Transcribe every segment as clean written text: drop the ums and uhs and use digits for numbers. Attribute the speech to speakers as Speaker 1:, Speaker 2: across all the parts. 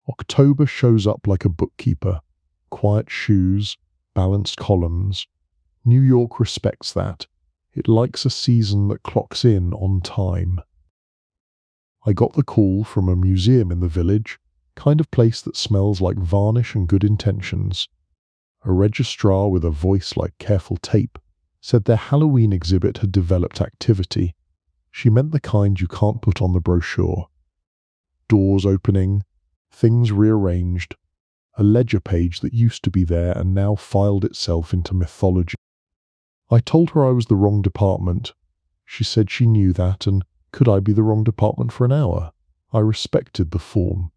Speaker 1: October shows up like a bookkeeper. Quiet shoes, balanced columns. New York respects that. It likes a season that clocks in on time. I got the call from a museum in the village, kind of place that smells like varnish and good intentions. A registrar with a voice like careful tape said their Halloween exhibit had developed activity. She meant the kind you can't put on the brochure. Doors opening, things rearranged, a ledger page that used to be there and now filed itself into mythology. I told her I was the wrong department. She said she knew that, and could I be the wrong department for an hour? I respected the form.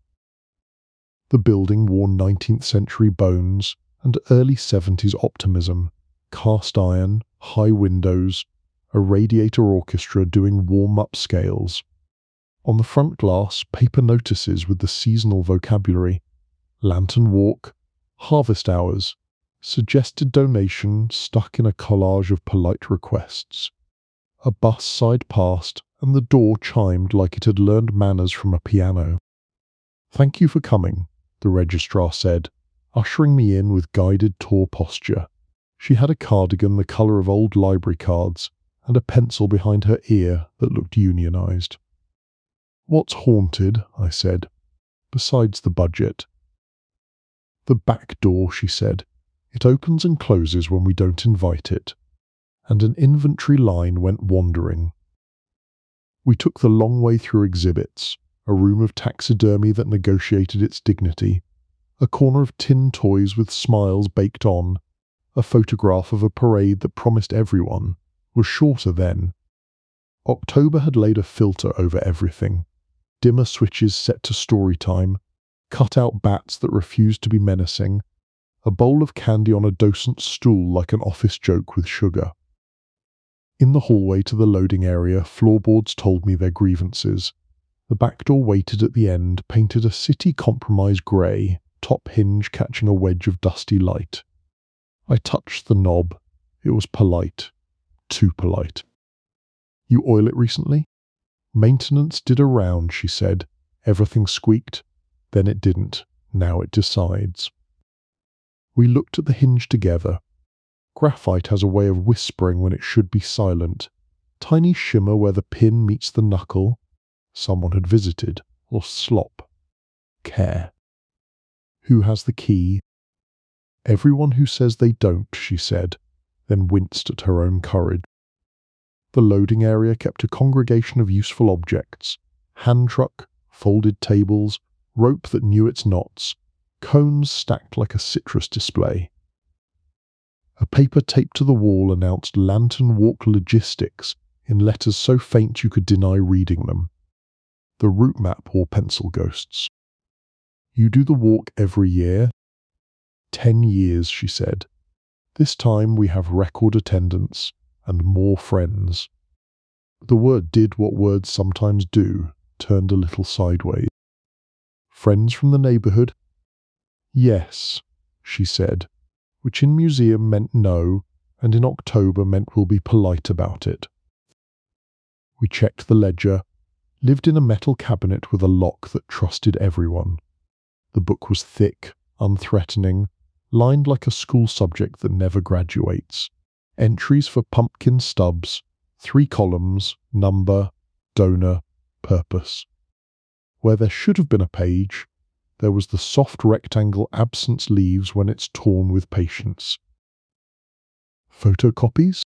Speaker 1: The building wore 19th century bones and early 70s optimism, cast iron, high windows, a radiator orchestra doing warm-up scales. On the front glass, paper notices with the seasonal vocabulary: lantern walk, harvest hours, suggested donation stuck in a collage of polite requests. A bus sighed past, and the door chimed like it had learned manners from a piano. "Thank you for coming," the registrar said, ushering me in with guided tour posture. She had a cardigan the colour of old library cards, and a pencil behind her ear that looked unionised. "What's haunted?" I said. "Besides the budget." "The back door," she said. "It opens and closes when we don't invite it." And an inventory line went wandering. We took the long way through exhibits, a room of taxidermy that negotiated its dignity, a corner of tin toys with smiles baked on, a photograph of a parade that promised everyone, was shorter then. October had laid a filter over everything, dimmer switches set to story time, cut-out bats that refused to be menacing, a bowl of candy on a docent's stool like an office joke with sugar. In the hallway to the loading area, floorboards told me their grievances. The back door waited at the end, painted a city compromise grey, top hinge catching a wedge of dusty light. I touched the knob. It was polite. Too polite. "You oil it recently?" "Maintenance did a round," she said. "Everything squeaked. Then it didn't. Now it decides." We looked at the hinge together. Graphite has a way of whispering when it should be silent. Tiny shimmer where the pin meets the knuckle. Someone had visited. Or slop. Care. "Who has the key?" "Everyone who says they don't," she said, then winced at her own courage. The loading area kept a congregation of useful objects: hand truck, folded tables, rope that knew its knots, cones stacked like a citrus display. A paper taped to the wall announced Lantern Walk Logistics in letters so faint you could deny reading them. The route map or pencil ghosts. "You do the walk every year?" 10 years, she said. "This time we have record attendance and more friends." The word did what words sometimes do, turned a little sideways. "Friends from the neighbourhood?" "Yes," she said, which in museum meant no, and in October meant we'll be polite about it. We checked the ledger, lived in a metal cabinet with a lock that trusted everyone. The book was thick, unthreatening, lined like a school subject that never graduates. Entries for pumpkin stubs, 3 columns, number, donor, purpose. Where there should have been a page, there was the soft rectangle absence leaves when it's torn with patience. Photocopies?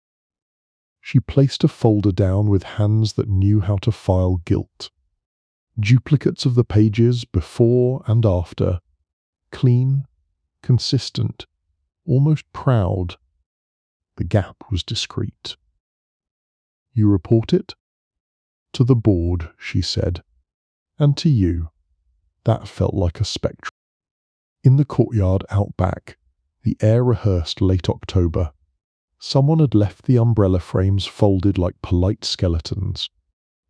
Speaker 1: She placed a folder down with hands that knew how to file guilt. Duplicates of the pages before and after. Clean, consistent, almost proud. The gap was discreet. "You report it?" "To the board," she said. "And to you." That felt like a spectrum. In the courtyard out back, the air rehearsed late October. Someone had left the umbrella frames folded like polite skeletons.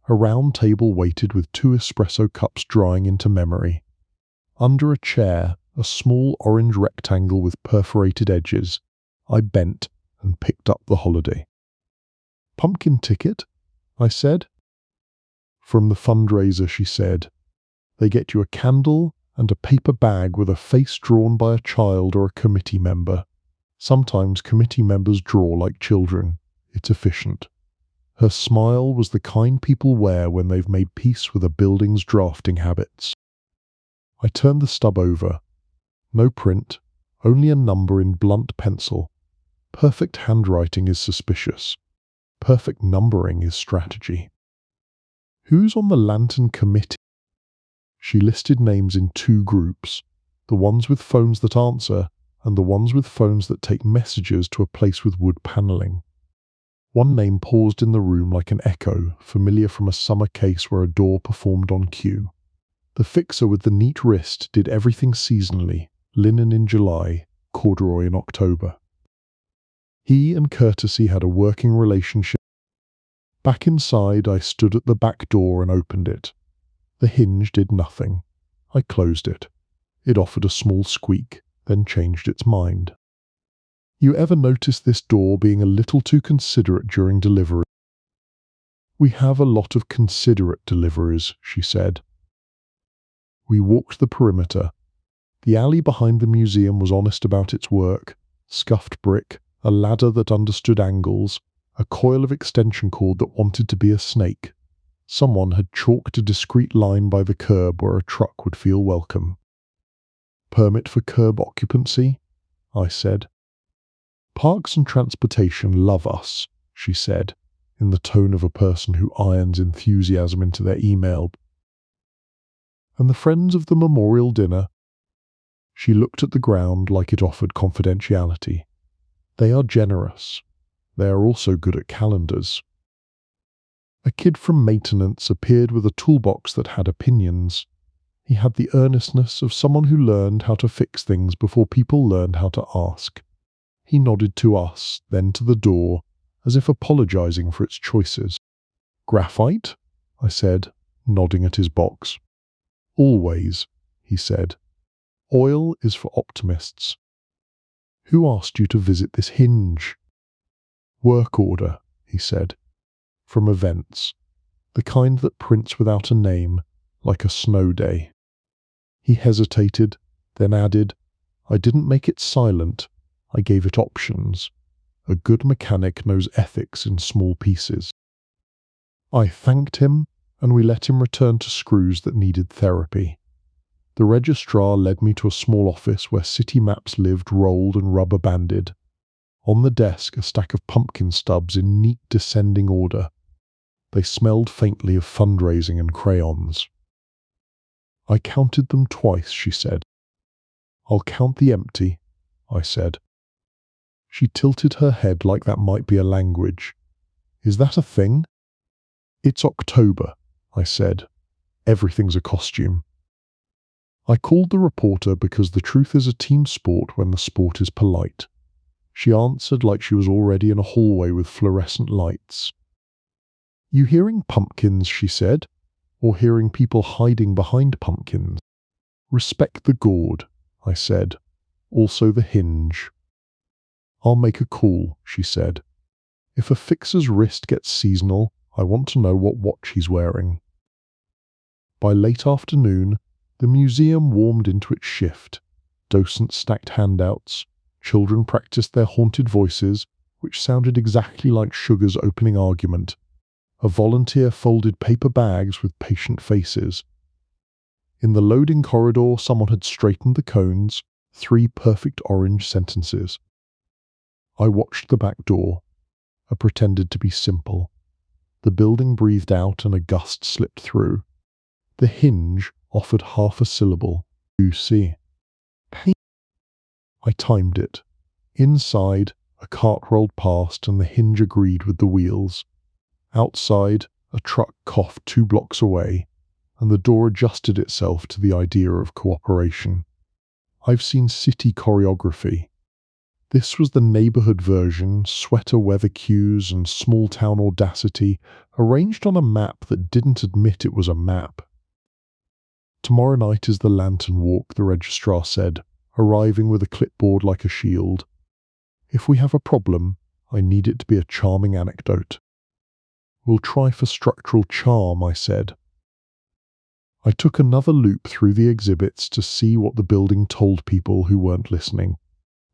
Speaker 1: A round table waited with 2 espresso cups drying into memory. Under a chair, a small orange rectangle with perforated edges. I bent and picked up the holiday. "Pumpkin ticket?" I said. "From the fundraiser," she said. "They get you a candle, and a paper bag with a face drawn by a child or a committee member. Sometimes committee members draw like children. It's efficient. Her smile was the kind people wear when they've made peace with a building's drafting habits. I turned the stub over. No print, only a number in blunt pencil. Perfect handwriting is suspicious. Perfect numbering is strategy. Who's on the lantern committee? She listed names in 2 groups, the ones with phones that answer and the ones with phones that take messages to a place with wood panelling. One name paused in the room like an echo, familiar from a summer case where a door performed on cue. The fixer with the neat wrist did everything seasonally, linen in July, corduroy in October. He and Courtesy had a working relationship. Back inside, I stood at the back door and opened it. The hinge did nothing. I closed it. It offered a small squeak, then changed its mind. You ever notice this door being a little too considerate during delivery? We have a lot of considerate deliveries, she said. We walked the perimeter. The alley behind the museum was honest about its work. Scuffed brick, a ladder that understood angles, a coil of extension cord that wanted to be a snake. Someone had chalked a discreet line by the curb where a truck would feel welcome. Permit for curb occupancy? I said. Parks and Transportation love us, she said, in the tone of a person who irons enthusiasm into their email. And the friends of the memorial dinner? She looked at the ground like it offered confidentiality. They are generous. They are also good at calendars. A kid from maintenance appeared with a toolbox that had opinions. He had the earnestness of someone who learned how to fix things before people learned how to ask. He nodded to us, then to the door, as if apologizing for its choices. Graphite? I said, nodding at his box. Always, he said. Oil is for optimists. Who asked you to visit this hinge? Work order, he said. From events, the kind that prints without a name, like a snow day. He hesitated, then added, I didn't make it silent, I gave it options. A good mechanic knows ethics in small pieces. I thanked him, and we let him return to screws that needed therapy. The registrar led me to a small office where city maps lived rolled and rubber-banded. On the desk, a stack of pumpkin stubs in neat descending order. They smelled faintly of fundraising and crayons. I counted them twice, she said. I'll count the empty, I said. She tilted her head like that might be a language. Is that a thing? It's October, I said. Everything's a costume. I called the reporter because the truth is a team sport when the sport is polite. She answered like she was already in a hallway with fluorescent lights. You hearing pumpkins, she said, or hearing people hiding behind pumpkins? Respect the gourd, I said, also the hinge. I'll make a call, she said. If a fixer's wrist gets seasonal, I want to know what watch he's wearing. By late afternoon, the museum warmed into its shift. Docents stacked handouts. Children practiced their haunted voices, which sounded exactly like Sugar's opening argument. A volunteer folded paper bags with patient faces. In the loading corridor, someone had straightened the cones, 3 perfect orange sentences. I watched the back door. I pretended to be simple. The building breathed out and a gust slipped through. The hinge offered half a syllable. You see. I timed it. Inside, a cart rolled past and the hinge agreed with the wheels. Outside, a truck coughed 2 blocks away, and the door adjusted itself to the idea of cooperation. I've seen city choreography. This was the neighborhood version, sweater weather cues and small-town audacity, arranged on a map that didn't admit it was a map. Tomorrow night is the lantern walk, the registrar said, arriving with a clipboard like a shield. If we have a problem, I need it to be a charming anecdote. We'll try for structural charm, I said. I took another loop through the exhibits to see what the building told people who weren't listening.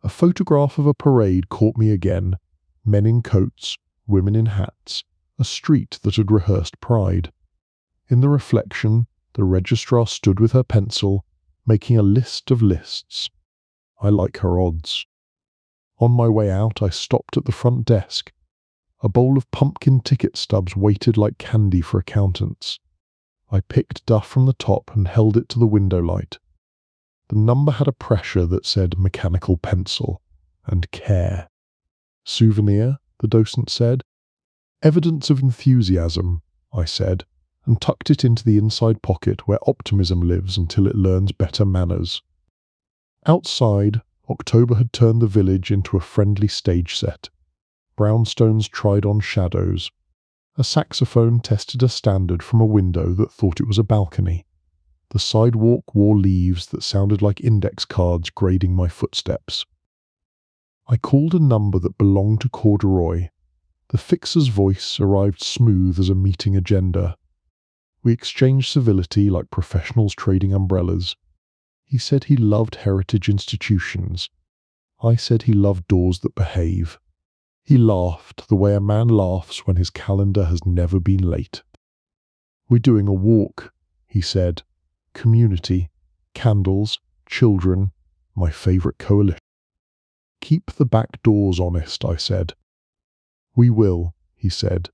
Speaker 1: A photograph of a parade caught me again. Men in coats, women in hats, a street that had rehearsed Pride. In the reflection, the registrar stood with her pencil, making a list of lists. I like her odds. On my way out, I stopped at the front desk. A bowl of pumpkin ticket stubs waited like candy for accountants. I picked duff from the top and held it to the window light. The number had a pressure that said mechanical pencil and care. Souvenir, the docent said. Evidence of enthusiasm, I said, and tucked it into the inside pocket where optimism lives until it learns better manners. Outside, October had turned the village into a friendly stage set. Brownstones tried on shadows. A saxophone tested a standard from a window that thought it was a balcony. The sidewalk wore leaves that sounded like index cards grading my footsteps. I called a number that belonged to Corduroy. The fixer's voice arrived smooth as a meeting agenda. We exchanged civility like professionals trading umbrellas. He said he loved heritage institutions. I said he loved doors that behave. He laughed the way a man laughs when his calendar has never been late. "We're doing a walk," he said. "Community, candles, children, my favourite coalition." "Keep the back doors honest," I said. "We will," he said,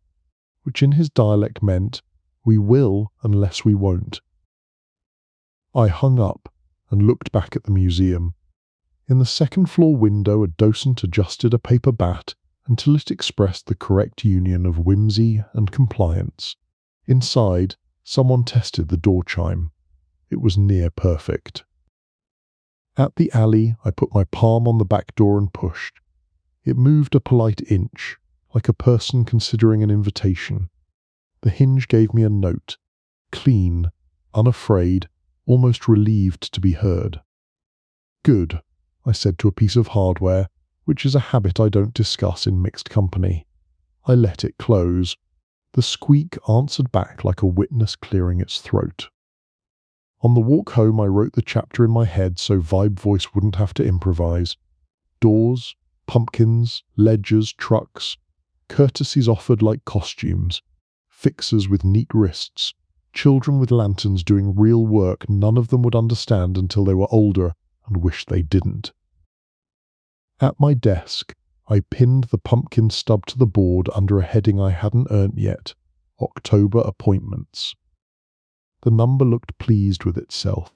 Speaker 1: which in his dialect meant, "We will unless we won't." I hung up and looked back at the museum. In the second-floor window, a docent adjusted a paper bat until it expressed the correct union of whimsy and compliance. Inside, someone tested the door chime. It was near perfect. At the alley, I put my palm on the back door and pushed. It moved a polite inch, like a person considering an invitation. The hinge gave me a note, clean, unafraid, almost relieved to be heard. "Good," I said to a piece of hardware, which is a habit I don't discuss in mixed company. I let it close. The squeak answered back like a witness clearing its throat. On the walk home, I wrote the chapter in my head so Vibe Voice wouldn't have to improvise. Doors, pumpkins, ledgers, trucks, courtesies offered like costumes, fixers with neat wrists, children with lanterns doing real work none of them would understand until they were older and wished they didn't. At my desk, I pinned the pumpkin stub to the board under a heading I hadn't earned yet, October Appointments. The number looked pleased with itself.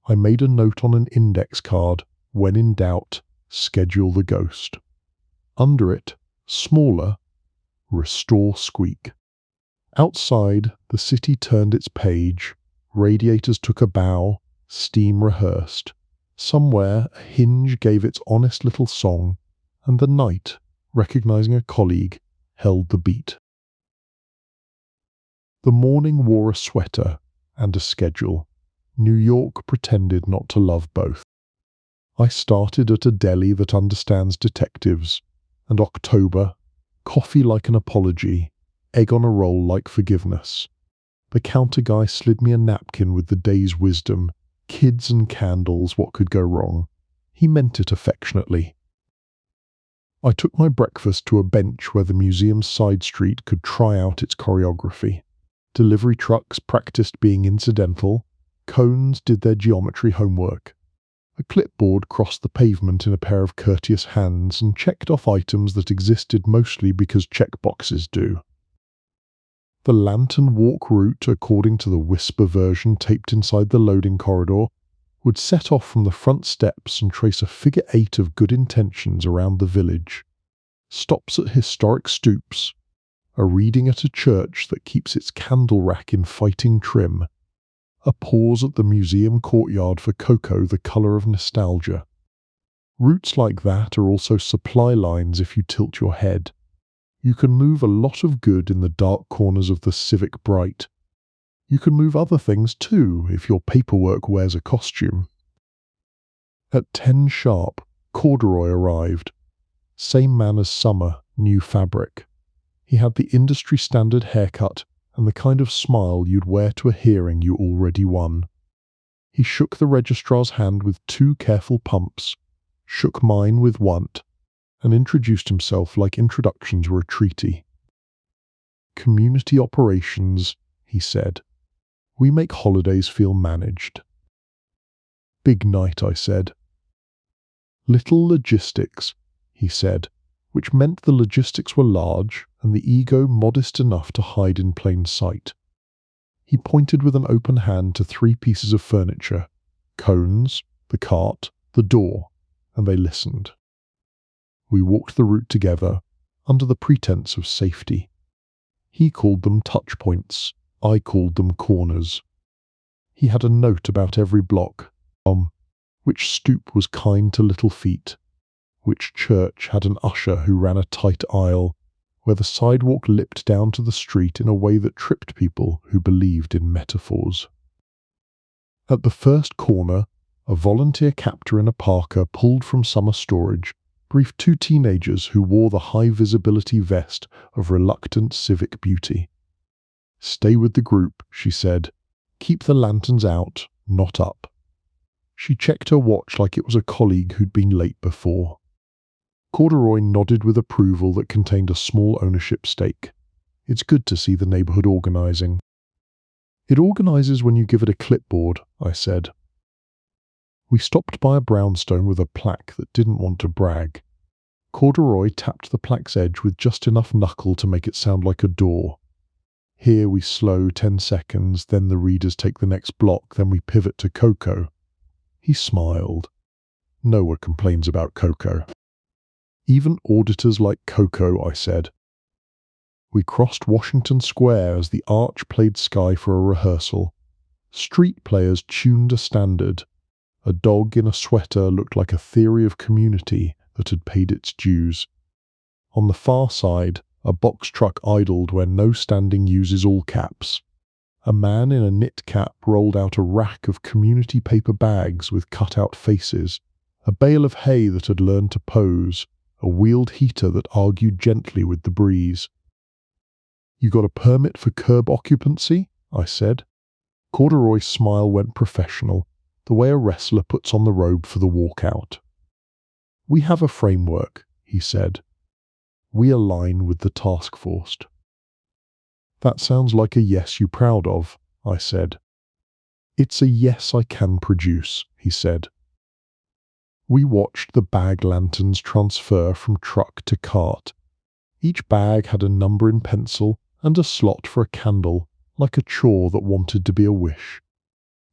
Speaker 1: I made a note on an index card, when in doubt, schedule the ghost. Under it, smaller, restore squeak. Outside, the city turned its page, radiators took a bow, steam rehearsed. Somewhere, a hinge gave its honest little song, and the night, recognizing a colleague, held the beat. The morning wore a sweater and a schedule. New York pretended not to love both. I started at a deli that understands detectives, and October, coffee like an apology, egg on a roll like forgiveness. The counter guy slid me a napkin with the day's wisdom, kids and candles, what could go wrong? He meant it affectionately. I took my breakfast to a bench where the museum's side street could try out its choreography. Delivery trucks practiced being incidental, cones did their geometry homework. A clipboard crossed the pavement in a pair of courteous hands and checked off items that existed mostly because checkboxes do. The lantern walk route, according to the whisper version taped inside the loading corridor, would set off from the front steps and trace a figure 8 of good intentions around the village. Stops at historic stoops, a reading at a church that keeps its candle rack in fighting trim, a pause at the museum courtyard for cocoa the colour of nostalgia. Routes like that are also supply lines if you tilt your head. You can move a lot of good in the dark corners of the civic bright. You can move other things too if your paperwork wears a costume. At 10 sharp, Corduroy arrived. Same man as Summer, new fabric. He had the industry standard haircut and the kind of smile you'd wear to a hearing you already won. He shook the registrar's hand with 2 careful pumps, shook mine with one, and introduced himself like introductions were a treaty. "Community operations," he said. "We make holidays feel managed." "Big night," I said. "Little logistics," he said, which meant the logistics were large and the ego modest enough to hide in plain sight. He pointed with an open hand to 3 pieces of furniture, cones, the cart, the door, and they listened. We walked the route together, under the pretense of safety. He called them touch points, I called them corners. He had a note about every block, which stoop was kind to little feet, which church had an usher who ran a tight aisle, where the sidewalk lipped down to the street in a way that tripped people who believed in metaphors. At the first corner, a volunteer captor in a parka pulled from summer storage briefed 2 teenagers who wore the high-visibility vest of reluctant civic beauty. "Stay with the group," she said. "Keep the lanterns out, not up." She checked her watch like it was a colleague who'd been late before. Corduroy nodded with approval that contained a small ownership stake. "It's good to see the neighborhood organizing." "It organizes when you give it a clipboard," I said. We stopped by a brownstone with a plaque that didn't want to brag. Corduroy tapped the plaque's edge with just enough knuckle to make it sound like a door. "Here we slow 10 seconds, then the readers take the next block, then we pivot to Coco." He smiled. "No one complains about Coco." "Even auditors like Coco," I said. We crossed Washington Square as the arch played Sky for a rehearsal. Street players tuned a standard. A dog in a sweater looked like a theory of community that had paid its dues. On the far side, a box truck idled where no standing uses all caps. A man in a knit cap rolled out a rack of community paper bags with cut-out faces, a bale of hay that had learned to pose, a wheeled heater that argued gently with the breeze. "You got a permit for curb occupancy?" I said. Corduroy's smile went professional, the way a wrestler puts on the robe for the walkout. "We have a framework," he said. "We align with the task force." "That sounds like a yes you're proud of," I said. "It's a yes I can produce," he said. We watched the bag lanterns transfer from truck to cart. Each bag had a number in pencil and a slot for a candle, like a chore that wanted to be a wish.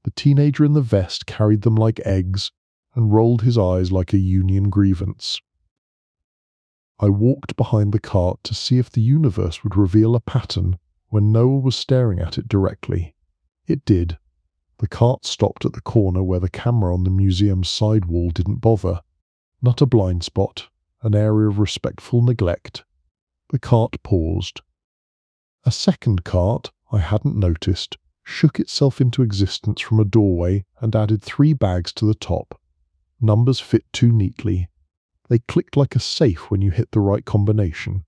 Speaker 1: The teenager in the vest carried them like eggs and rolled his eyes like a union grievance. I walked behind the cart to see if the universe would reveal a pattern when no one was staring at it directly. It did. The cart stopped at the corner where the camera on the museum's side wall didn't bother. Not a blind spot, an area of respectful neglect. The cart paused. A second cart, I hadn't noticed, shook itself into existence from a doorway and added 3 bags to the top. Numbers fit too neatly. They clicked like a safe when you hit the right combination.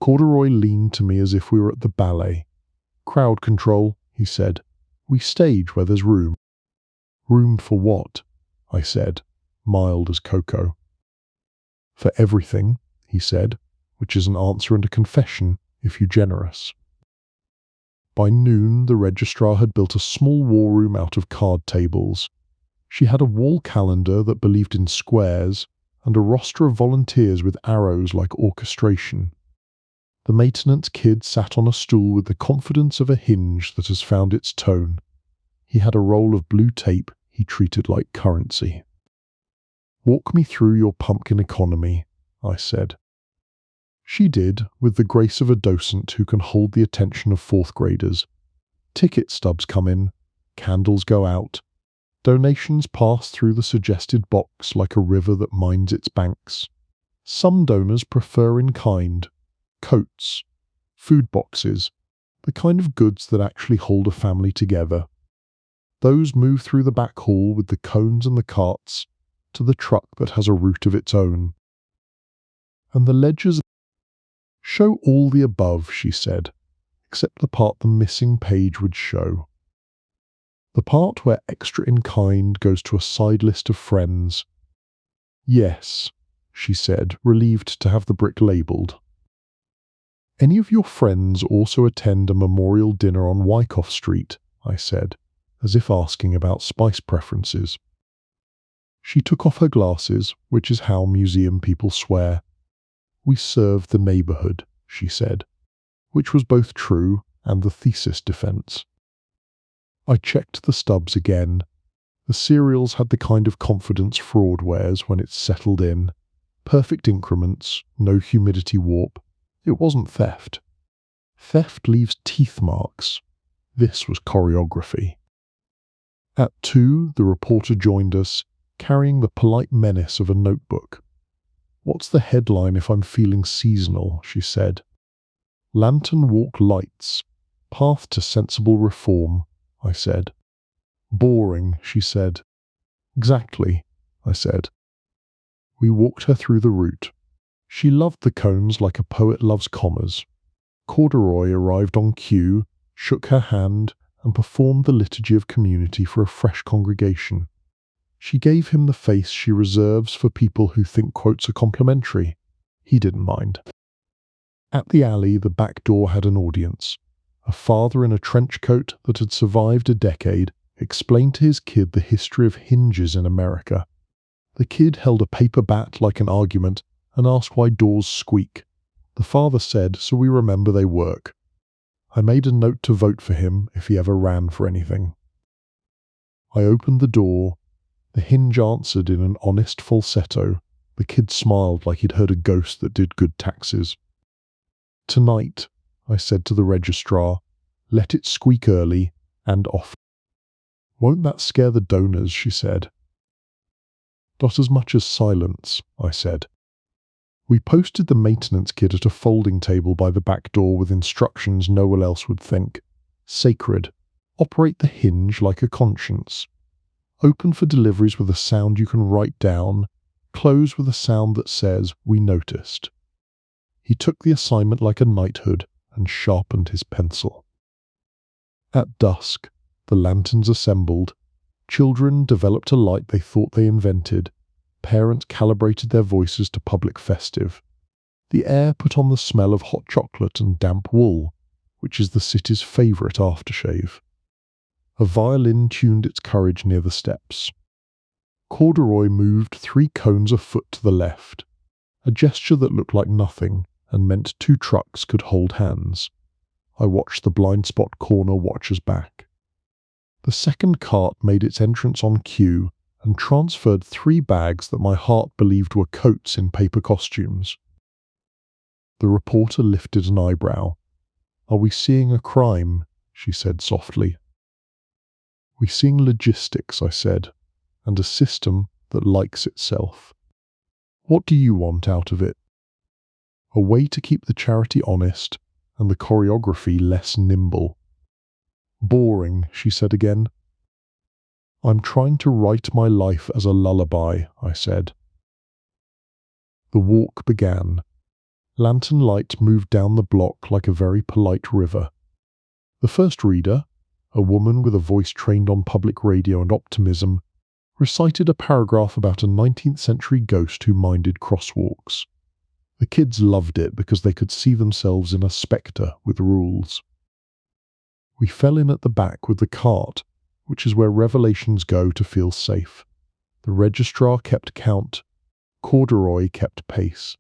Speaker 1: Corduroy leaned to me as if we were at the ballet. "Crowd control," he said. "We stage where there's room." "Room for what?" I said, mild as cocoa. "For everything," he said, which is an answer and a confession, if you're generous. By noon, the registrar had built a small war room out of card tables. She had a wall calendar that believed in squares, and a roster of volunteers with arrows like orchestration. The maintenance kid sat on a stool with the confidence of a hinge that has found its tone. He had a roll of blue tape he treated like currency. "Walk me through your pumpkin economy," I said. She did, with the grace of a docent who can hold the attention of 4th graders. Ticket stubs come in, candles go out, donations pass through the suggested box like a river that minds its banks. Some donors prefer in kind, coats, food boxes, the kind of goods that actually hold a family together. Those move through the back hall with the cones and the carts to the truck that has a route of its own. And the ledgers "Show all the above," she said. except the part the missing page would show. The part where extra in kind goes to a side list of friends. Yes, she said, relieved to have the brick labelled. Any of your friends also attend a memorial dinner on Wyckoff Street? I said, as if asking about spice preferences. She took off her glasses, which is how museum people swear. We serve the neighbourhood, she said, which was both true and the thesis defence. I checked the stubs again. The cereals had the kind of confidence fraud wears when it's settled in. Perfect increments, no humidity warp. It wasn't theft. Theft leaves teeth marks. This was choreography. At 2, the reporter joined us, carrying the polite menace of a notebook. What's the headline if I'm feeling seasonal, she said. Lantern Walk Lights. Path to Sensible Reform, I said. Boring, she said. Exactly, I said. We walked her through the route. She loved the cones like a poet loves commas. Corduroy arrived on cue, shook her hand, and performed the liturgy of community for a fresh congregation. She gave him the face she reserves for people who think quotes are complimentary. He didn't mind. At the alley, the back door had an audience. A father in a trench coat that had survived a decade explained to his kid the history of hinges in America. The kid held a paper bat like an argument and asked why doors squeak. The father said, so we remember they work. I made a note to vote for him if he ever ran for anything. I opened the door. The hinge answered in an honest falsetto. The kid smiled like he'd heard a ghost that did good taxes. Tonight, I said to the registrar, let it squeak early and often. Won't that scare the donors, she said. Not as much as silence, I said. We posted the maintenance kit at a folding table by the back door with instructions no one else would think. Sacred. Operate the hinge like a conscience. Open for deliveries with a sound you can write down. Close with a sound that says, we noticed. He took the assignment like a knighthood and sharpened his pencil. At dusk, the lanterns assembled. Children developed a light they thought they invented. Parents calibrated their voices to public festive. The air put on the smell of hot chocolate and damp wool, which is the city's favourite aftershave. A violin tuned its courage near the steps. Corduroy moved 3 cones a foot to the left, a gesture that looked like nothing and meant 2 trucks could hold hands. I watched the blind spot corner watch us back. The second cart made its entrance on cue and transferred 3 bags that my heart believed were coats in paper costumes. The reporter lifted an eyebrow. Are we seeing a crime? She said softly. We're seeing logistics, I said, and a system that likes itself. What do you want out of it? A way to keep the charity honest and the choreography less nimble. Boring, she said again. I'm trying to write my life as a lullaby, I said. The walk began. Lantern light moved down the block like a very polite river. The first reader, a woman with a voice trained on public radio and optimism, recited a paragraph about a 19th century ghost who minded crosswalks. The kids loved it because they could see themselves in a spectre with rules. We fell in at the back with the cart, which is where revelations go to feel safe. The registrar kept count. Corduroy kept pace.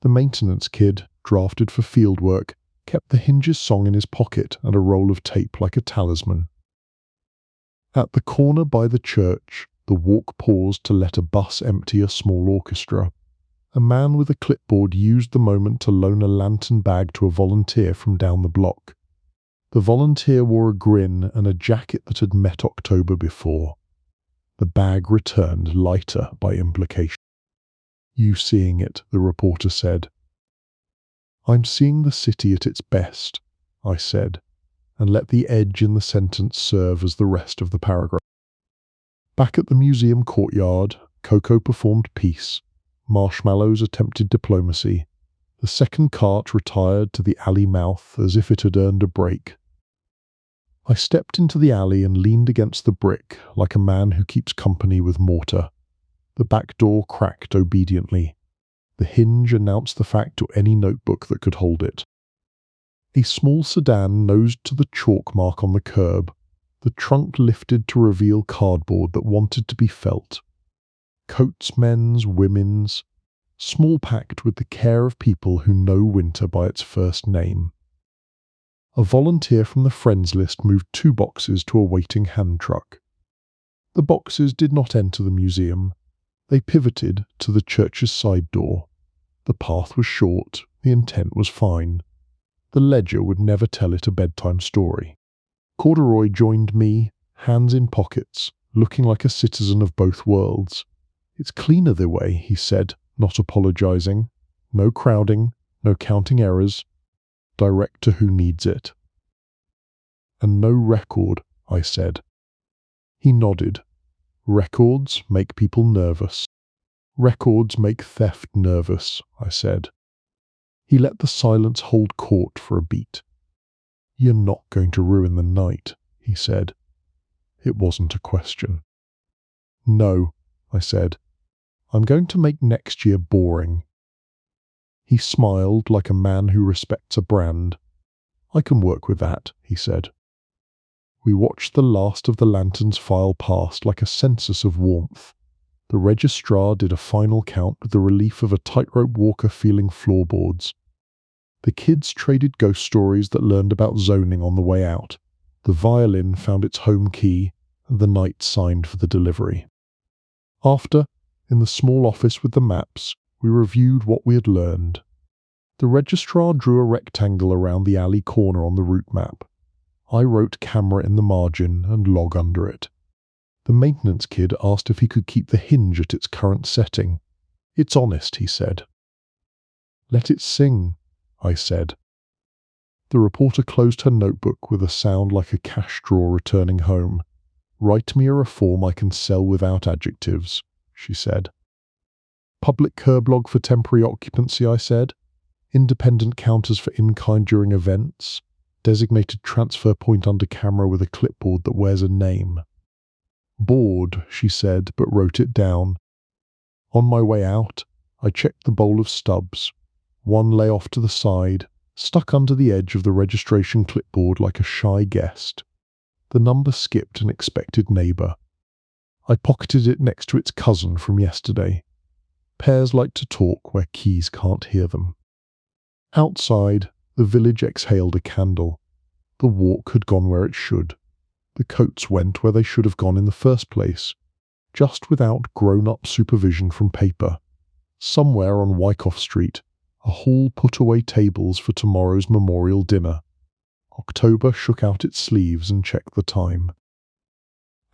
Speaker 1: The maintenance kid, drafted for field work, kept the Hinges song in his pocket and a roll of tape like a talisman. At the corner by the church, the walk paused to let a bus empty a small orchestra. A man with a clipboard used the moment to loan a lantern bag to a volunteer from down the block. The volunteer wore a grin and a jacket that had met October before. The bag returned lighter by implication. You seeing it, the reporter said. I'm seeing the city at its best, I said, and let the edge in the sentence serve as the rest of the paragraph. Back at the museum courtyard, Coco performed peace. Marshmallows attempted diplomacy. The second cart retired to the alley mouth as if it had earned a break. I stepped into the alley and leaned against the brick like a man who keeps company with mortar. The back door cracked obediently. The hinge announced the fact to any notebook that could hold it. A small sedan nosed to the chalk mark on the curb, the trunk lifted to reveal cardboard that wanted to be felt. Coats, men's, women's, small packed with the care of people who know winter by its first name. A volunteer from the friends list moved 2 boxes to a waiting hand truck. The boxes did not enter the museum. They pivoted to the church's side door. The path was short, the intent was fine. The ledger would never tell it a bedtime story. Corduroy joined me, hands in pockets, looking like a citizen of both worlds. "It's cleaner their way," he said, not apologizing. "No crowding, no counting errors. Direct to who needs it." "And no record," I said. He nodded. "Records make people nervous." "Records make theft nervous," I said. He let the silence hold court for a beat. "You're not going to ruin the night," he said. It wasn't a question. "No," I said. "I'm going to make next year boring." He smiled like a man who respects a brand. "I can work with that," he said. We watched the last of the lanterns file past like a census of warmth. The registrar did a final count with the relief of a tightrope walker feeling floorboards. The kids traded ghost stories that learned about zoning on the way out. The violin found its home key, and the knight signed for the delivery. After, in the small office with the maps, we reviewed what we had learned. The registrar drew a rectangle around the alley corner on the route map. I wrote camera in the margin and log under it. The maintenance kid asked if he could keep the hinge at its current setting. "It's honest," he said. "Let it sing," I said. The reporter closed her notebook with a sound like a cash drawer returning home. "Write me a reform I can sell without adjectives," she said. "Public curb log for temporary occupancy," I said. "Independent counters for in-kind during events. Designated transfer point under camera with a clipboard that wears a name." "Bored," she said, but wrote it down. On my way out, I checked the bowl of stubs. One lay off to the side, stuck under the edge of the registration clipboard like a shy guest. The number skipped an expected neighbour. I pocketed it next to its cousin from yesterday. Pairs like to talk where keys can't hear them. Outside, the village exhaled a candle. The walk had gone where it should. The coats went where they should have gone in the first place, just without grown-up supervision from paper. Somewhere on Wyckoff Street, a hall put away tables for tomorrow's memorial dinner. October shook out its sleeves and checked the time.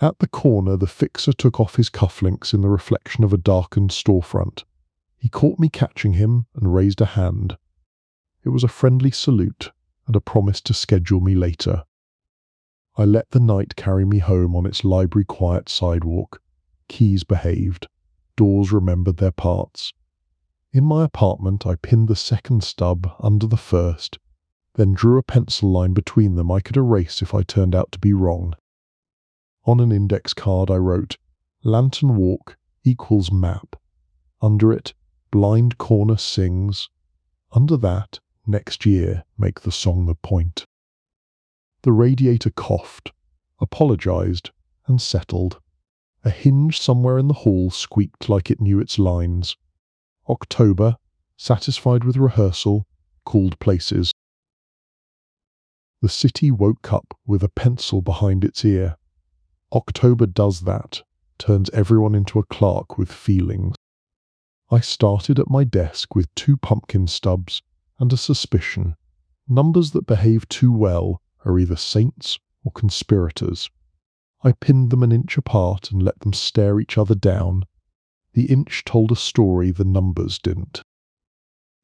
Speaker 1: At the corner, the fixer took off his cufflinks in the reflection of a darkened storefront. He caught me catching him and raised a hand. It was a friendly salute and a promise to schedule me later. I let the night carry me home on its library-quiet sidewalk. Keys behaved. Doors remembered their parts. In my apartment, I pinned the second stub under the first, then drew a pencil line between them I could erase if I turned out to be wrong. On an index card I wrote, "Lantern Walk equals map." Under it, "Blind Corner sings." Under that, "Next year, make the song the point." The radiator coughed, apologized, and settled. A hinge somewhere in the hall squeaked like it knew its lines. October, satisfied with rehearsal, called places. The city woke up with a pencil behind its ear. October does that, turns everyone into a clerk with feelings. I started at my desk with 2 pumpkin stubs and a suspicion. Numbers that behave too well are either saints or conspirators. I pinned them an inch apart and let them stare each other down. The inch told a story the numbers didn't.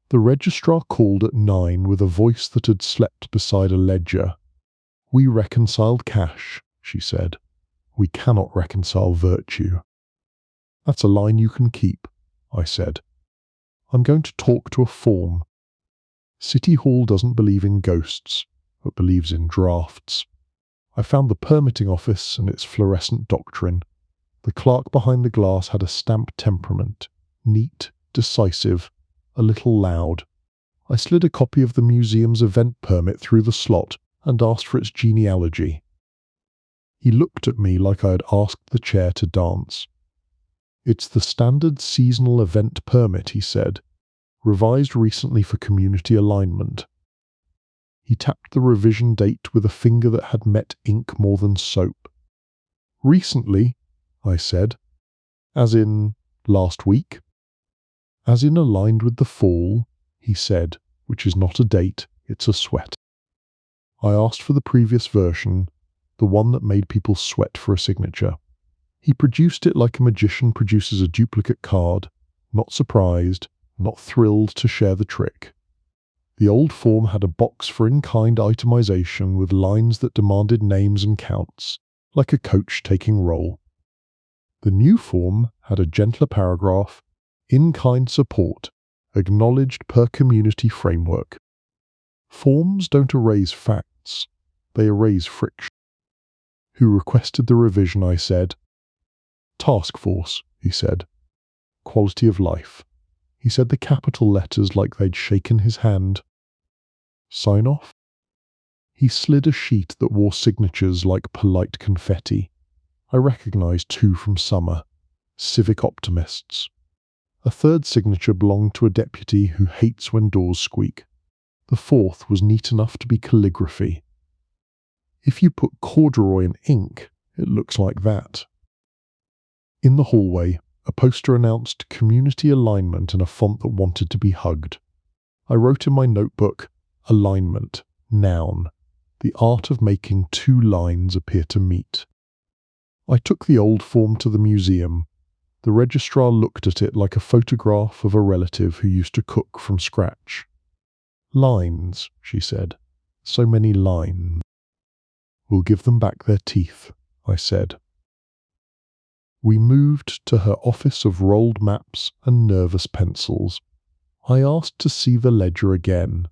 Speaker 1: The registrar called at 9 with a voice that had slept beside a ledger. "We reconciled cash," she said. "We cannot reconcile virtue." "That's a line you can keep," I said. "I'm going to talk to a form. City Hall doesn't believe in ghosts, but believes in drafts. I found the permitting office and its fluorescent doctrine. The clerk behind the glass had a stamped temperament, neat, decisive, a little loud. I slid a copy of the museum's event permit through the slot and asked for its genealogy. He looked at me like I had asked the chair to dance. "It's the standard seasonal event permit," he said, "revised recently for community alignment." He tapped the revision date with a finger that had met ink more than soap. "Recently," I said. "As in last week?" "As in aligned with the fall," he said, "which is not a date, it's a sweat." I asked for the previous version, the one that made people sweat for a signature. He produced it like a magician produces a duplicate card, not surprised, not thrilled to share the trick. The old form had a box for in-kind itemization with lines that demanded names and counts, like a coach taking roll. The new form had a gentler paragraph, in-kind support, acknowledged per community framework. Forms don't erase facts, they erase friction. "Who requested the revision?" I said. "Task force," he said. "Quality of life." He said the capital letters like they'd shaken his hand. "Sign off?" He slid a sheet that wore signatures like polite confetti. I recognized 2 from summer, civic optimists. A third signature belonged to a deputy who hates when doors squeak. The 4th was neat enough to be calligraphy. If you put corduroy in ink, it looks like that. In the hallway, a poster announced community alignment in a font that wanted to be hugged. I wrote in my notebook, "Alignment, noun, the art of making 2 lines appear to meet." I took the old form to the museum. The registrar looked at it like a photograph of a relative who used to cook from scratch. "Lines," she said. "So many lines." "We'll give them back their teeth," I said. We moved to her office of rolled maps and nervous pencils. I asked to see the ledger again.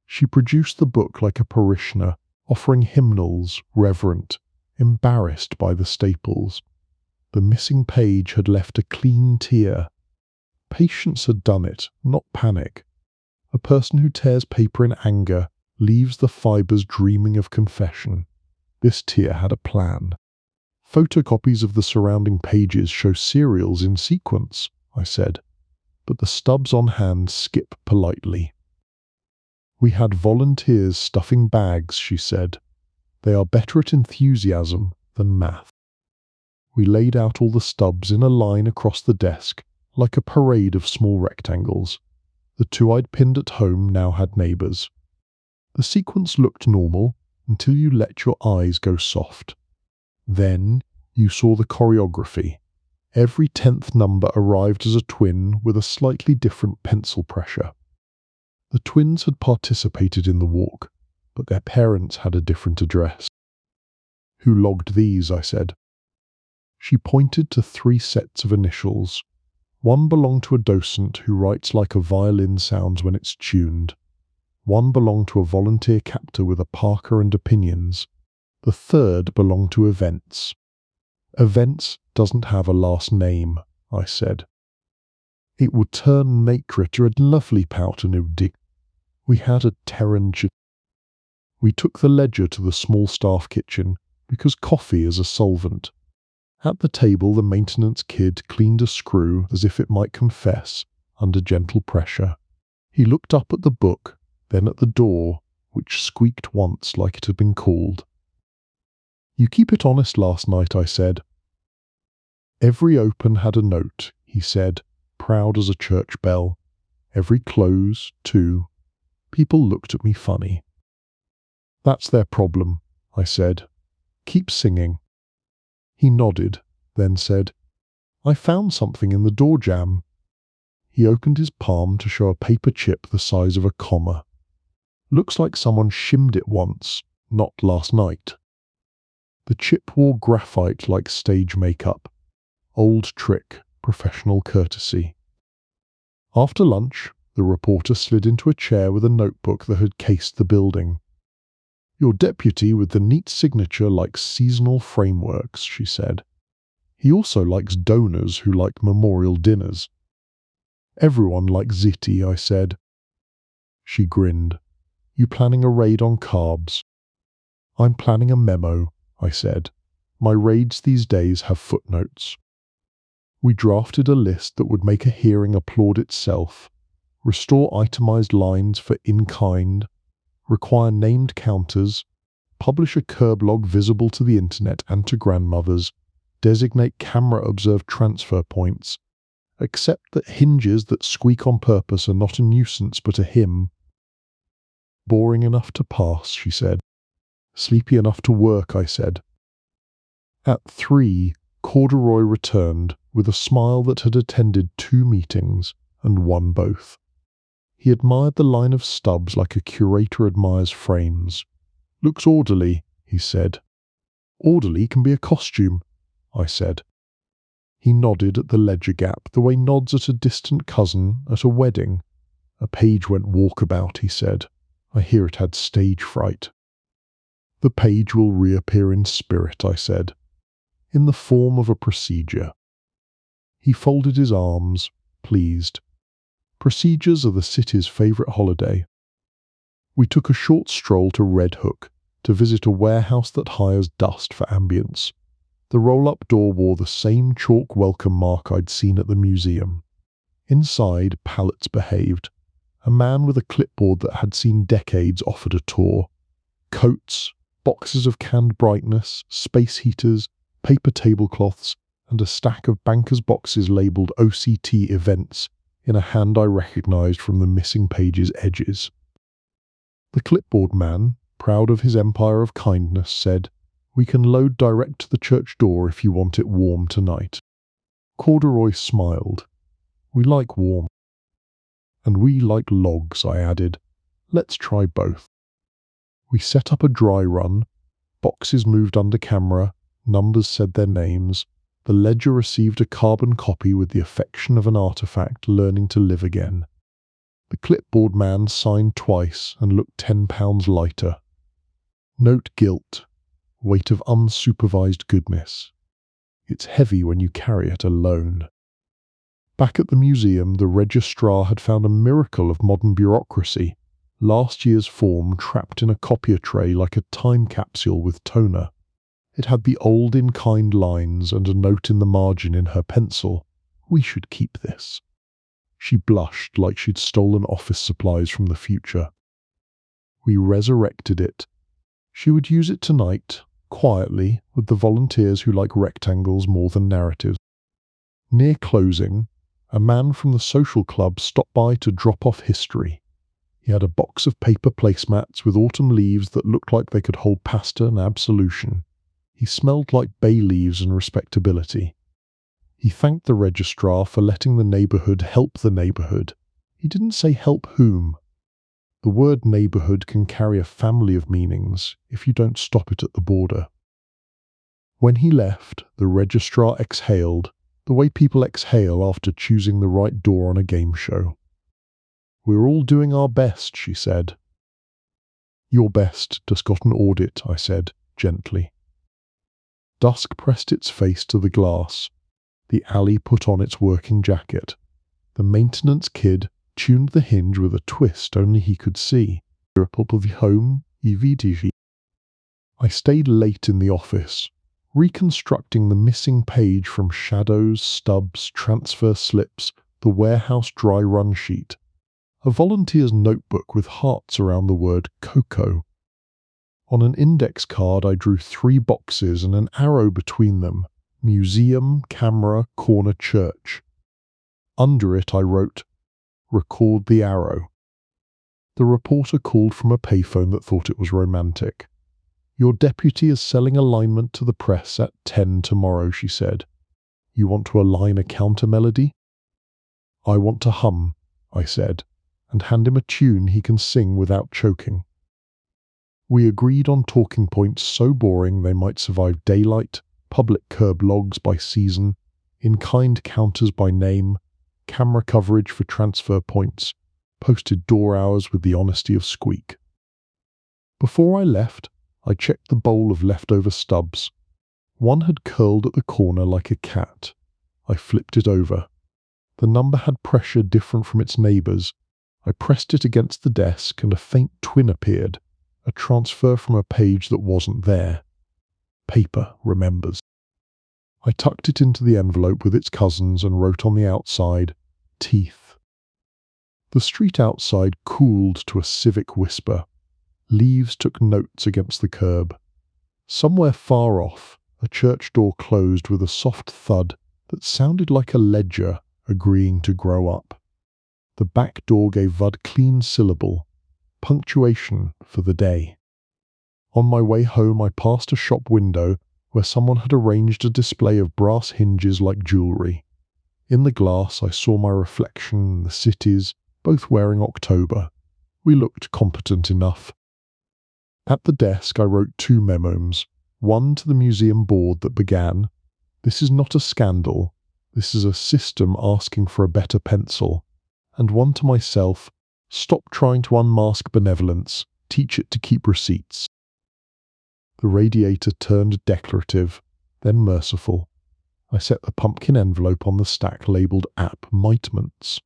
Speaker 1: She produced the book like a parishioner, offering hymnals, reverent, embarrassed by the staples. The missing page had left a clean tear. Patience had done it, not panic. A person who tears paper in anger leaves the fibres dreaming of confession. This tear had a plan. "Photocopies of the surrounding pages show serials in sequence," I said, "but the stubs on hand skip politely." "We had volunteers stuffing bags," she said. "They are better at enthusiasm than math." We laid out all the stubs in a line across the desk, like a parade of small rectangles. The 2 I'd pinned at home now had neighbours. The sequence looked normal until you let your eyes go soft. Then you saw the choreography. Every 10th number arrived as a twin with a slightly different pencil pressure. The twins had participated in the walk, but their parents had a different address. "Who logged these?" I said. She pointed to 3 sets of initials. One belonged to a docent who writes like a violin sounds when it's tuned. One belonged to a volunteer captor with a parka and opinions. The 3rd belonged to Events. "Events doesn't have a last name," I said. "It would turn maker to a lovely pouternudig. We had a terrange." We took the ledger to the small staff kitchen, because coffee is a solvent. At the table, the maintenance kid cleaned a screw as if it might confess, under gentle pressure. He looked up at the book, then at the door, which squeaked once like it had been called. "You keep it honest last night," I said. "Every open had a note," he said, proud as a church bell. "Every close, too." People looked at me funny. "That's their problem," I said. "Keep singing." He nodded, then said, "I found something in the door jamb." He opened his palm to show a paper chip the size of a comma. "Looks like someone shimmed it once, not last night." The chip wore graphite like stage makeup. Old trick, professional courtesy. After lunch, The reporter slid into a chair with a notebook that had cased the building. "Your deputy with the neat signature likes seasonal frameworks," she said. "He also likes donors who like memorial dinners." "Everyone likes ziti," I said. She grinned. "You planning a raid on carbs?" "I'm planning a memo," I said. "My raids these days have footnotes." We drafted a list that would make a hearing applaud itself, restore itemized lines for in-kind, require named counters, publish a curb log visible to the internet and to grandmothers, designate camera-observed transfer points, accept that hinges that squeak on purpose are not a nuisance but a hymn. "Boring enough to pass," she said. "Sleepy enough to work," I said. At 3, Corduroy returned with a smile that had attended 2 meetings and won both. He admired the line of stubs like a curator admires frames. "Looks orderly," he said. "Orderly can be a costume," I said. He nodded at the ledger gap, the way nods at a distant cousin at a wedding. "A page went walkabout," he said. "I hear it had stage fright." "The page will reappear in spirit," I said, "in the form of a procedure." He folded his arms, pleased. Procedures are the city's favourite holiday. We took a short stroll to Red Hook to visit a warehouse that hires dust for ambience. The roll-up door wore the same chalk welcome mark I'd seen at the museum. Inside, pallets behaved. A man with a clipboard that had seen decades offered a tour. Coats, boxes of canned brightness, space heaters, paper tablecloths, and a stack of bankers' boxes labelled OCT events in a hand I recognised from the missing page's edges. The clipboard man, proud of his empire of kindness, said, "We can load direct to the church door if you want it warm tonight." Corduroy smiled. "We like warm." "And we like logs," I added. "Let's try both." We set up a dry run. Boxes moved under camera, numbers said their names. The ledger received a carbon copy with the affection of an artifact learning to live again. The clipboard man signed twice and looked 10 pounds lighter. "Note guilt, weight of unsupervised goodness. It's heavy when you carry it alone." Back at the museum, the registrar had found a miracle of modern bureaucracy. Last year's form trapped in a copier tray like a time capsule with toner. It had the old in-kind lines and a note in the margin in her pencil. "We should keep this." She blushed like she'd stolen office supplies from the future. We resurrected it. She would use it tonight, quietly, with the volunteers who like rectangles more than narratives. Near closing, a man from the social club stopped by to drop off history. He had a box of paper placemats with autumn leaves that looked like they could hold pasta and absolution. He smelled like bay leaves and respectability. He thanked the registrar for letting the neighbourhood help the neighbourhood. He didn't say help whom. The word neighbourhood can carry a family of meanings if you don't stop it at the border. When he left, the registrar exhaled, the way people exhale after choosing the right door on a game show. "We're all doing our best," she said. "Your best just got an audit," I said, gently. Dusk pressed its face to the glass. The alley put on its working jacket. The maintenance kid tuned the hinge with a twist only he could see. Home, EVDG. I stayed late in the office, reconstructing the missing page from shadows, stubs, transfer slips, the warehouse dry run sheet. A volunteer's notebook with hearts around the word cocoa. On an index card I drew 3 boxes and an arrow between them: museum, camera, corner church. Under it I wrote, "Record the arrow." The reporter called from a payphone that thought it was romantic. "Your deputy is selling alignment to the press at 10 tomorrow," she said. "You want to align a counter melody?" "I want to hum," I said, and hand him a tune he can sing without choking. We agreed on talking points so boring they might survive daylight, public curb logs by season, in-kind counters by name, camera coverage for transfer points, posted door hours with the honesty of squeak. Before I left, I checked the bowl of leftover stubs. One had curled at the corner like a cat. I flipped it over. The number had pressure different from its neighbours. I pressed it against the desk and a faint twin appeared, a transfer from a page that wasn't there. Paper remembers. I tucked it into the envelope with its cousins and wrote on the outside, teeth. The street outside cooled to a civic whisper. Leaves took notes against the curb. Somewhere far off, a church door closed with a soft thud that sounded like a ledger agreeing to grow up. The back door gave Vud clean syllable, punctuation for the day. On my way home I passed a shop window where someone had arranged a display of brass hinges like jewellery. In the glass I saw my reflection and the cities, both wearing October. We looked competent enough. At the desk I wrote 2 memos, one to the museum board that began, "This is not a scandal, this is a system asking for a better pencil," and one to myself, "Stop trying to unmask benevolence, teach it to keep receipts." The radiator turned declarative, then merciful. I set the pumpkin envelope on the stack labelled App Mitements.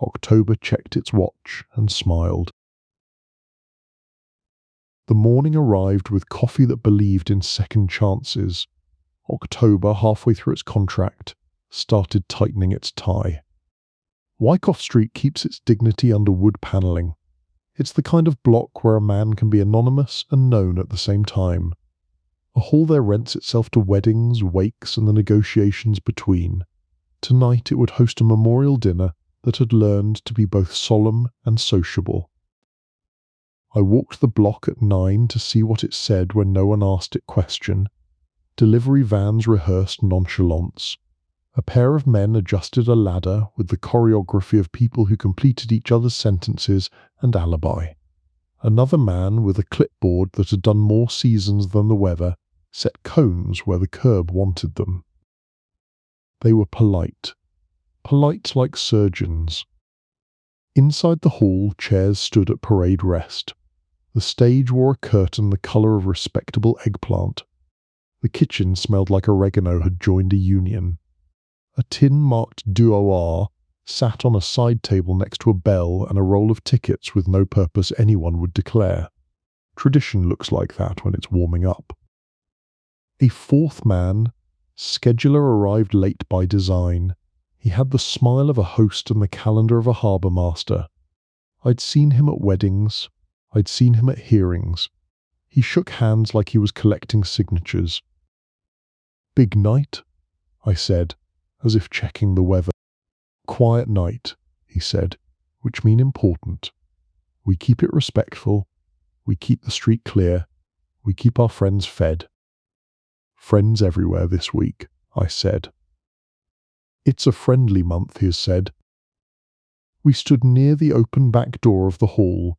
Speaker 1: October checked its watch and smiled. The morning arrived with coffee that believed in second chances. October, halfway through its contract, started tightening its tie. Wyckoff Street keeps its dignity under wood panelling. It's the kind of block where a man can be anonymous and known at the same time. A hall there rents itself to weddings, wakes, and the negotiations between. Tonight it would host a memorial dinner that had learned to be both solemn and sociable. I walked the block at 9 to see what it said when no one asked it question. Delivery vans rehearsed nonchalance. A pair of men adjusted a ladder with the choreography of people who completed each other's sentences and alibi. Another man with a clipboard that had done more seasons than the weather set cones where the curb wanted them. They were polite like surgeons. Inside the hall, chairs stood at parade rest. The stage wore a curtain the colour of respectable eggplant. The kitchen smelled like oregano had joined a union. A tin marked Duo R sat on a side table next to a bell and a roll of tickets with no purpose anyone would declare. Tradition looks like that when it's warming up. A 4th man, scheduler, arrived late by design. He had the smile of a host and the calendar of a harbour master. I'd seen him at weddings. I'd seen him at hearings. He shook hands like he was collecting signatures. "Big night?" I said, as if checking the weather. "Quiet night," he said, "which mean important. We keep it respectful. We keep the street clear. We keep our friends fed." "Friends everywhere this week," I said. "It's a friendly month," he said. We stood near the open back door of the hall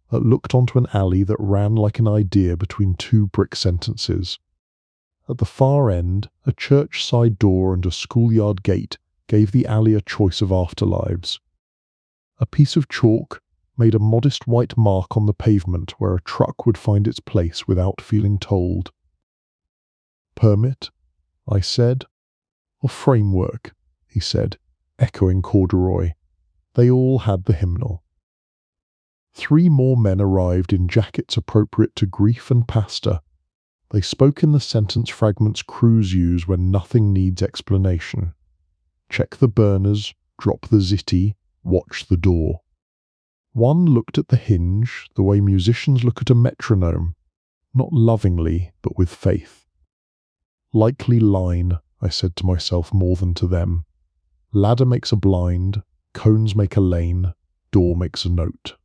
Speaker 1: that looked onto an alley that ran like an idea between 2 brick sentences. At the far end, a church side door and a schoolyard gate gave the alley a choice of afterlives. A piece of chalk made a modest white mark on the pavement where a truck would find its place without feeling told. "Permit?" I said. "Or framework?" he said, echoing corduroy. They all had the hymnal. 3 more men arrived in jackets appropriate to grief and pasta. They spoke in the sentence fragments crews use when nothing needs explanation. Check the burners, drop the ziti, watch the door. One looked at the hinge the way musicians look at a metronome, not lovingly, but with faith. "Likely line," I said to myself more than to them. "Ladder makes a blind, cones make a lane, door makes a note."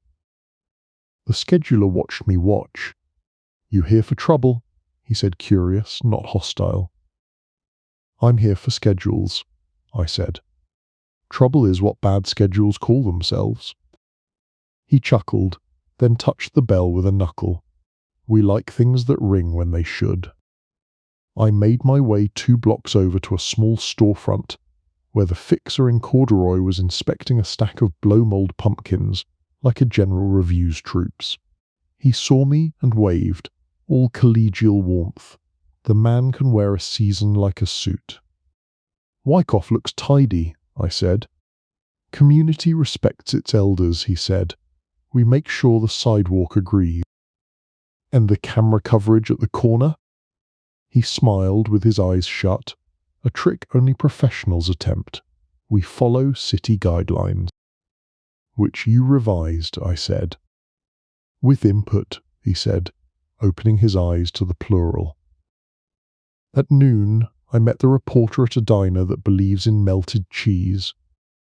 Speaker 1: The scheduler watched me watch. "You here for trouble?" he said, curious, not hostile. "I'm here for schedules," I said. "Trouble is what bad schedules call themselves." He chuckled, then touched the bell with a knuckle. "We like things that ring when they should." I made my way 2 blocks over to a small storefront, where the fixer in corduroy was inspecting a stack of blow-mold pumpkins like a general review's troops. He saw me and waved, all collegial warmth. The man can wear a season like a suit. Wyckoff looks tidy, I said. Community respects its elders, he said. We make sure the sidewalk agrees. And the camera coverage at the corner? He smiled with his eyes shut, a trick only professionals attempt. We follow city guidelines. Which you revised, I said. With input, he said, opening his eyes to the plural. At noon, I met the reporter at a diner that believes in melted cheese.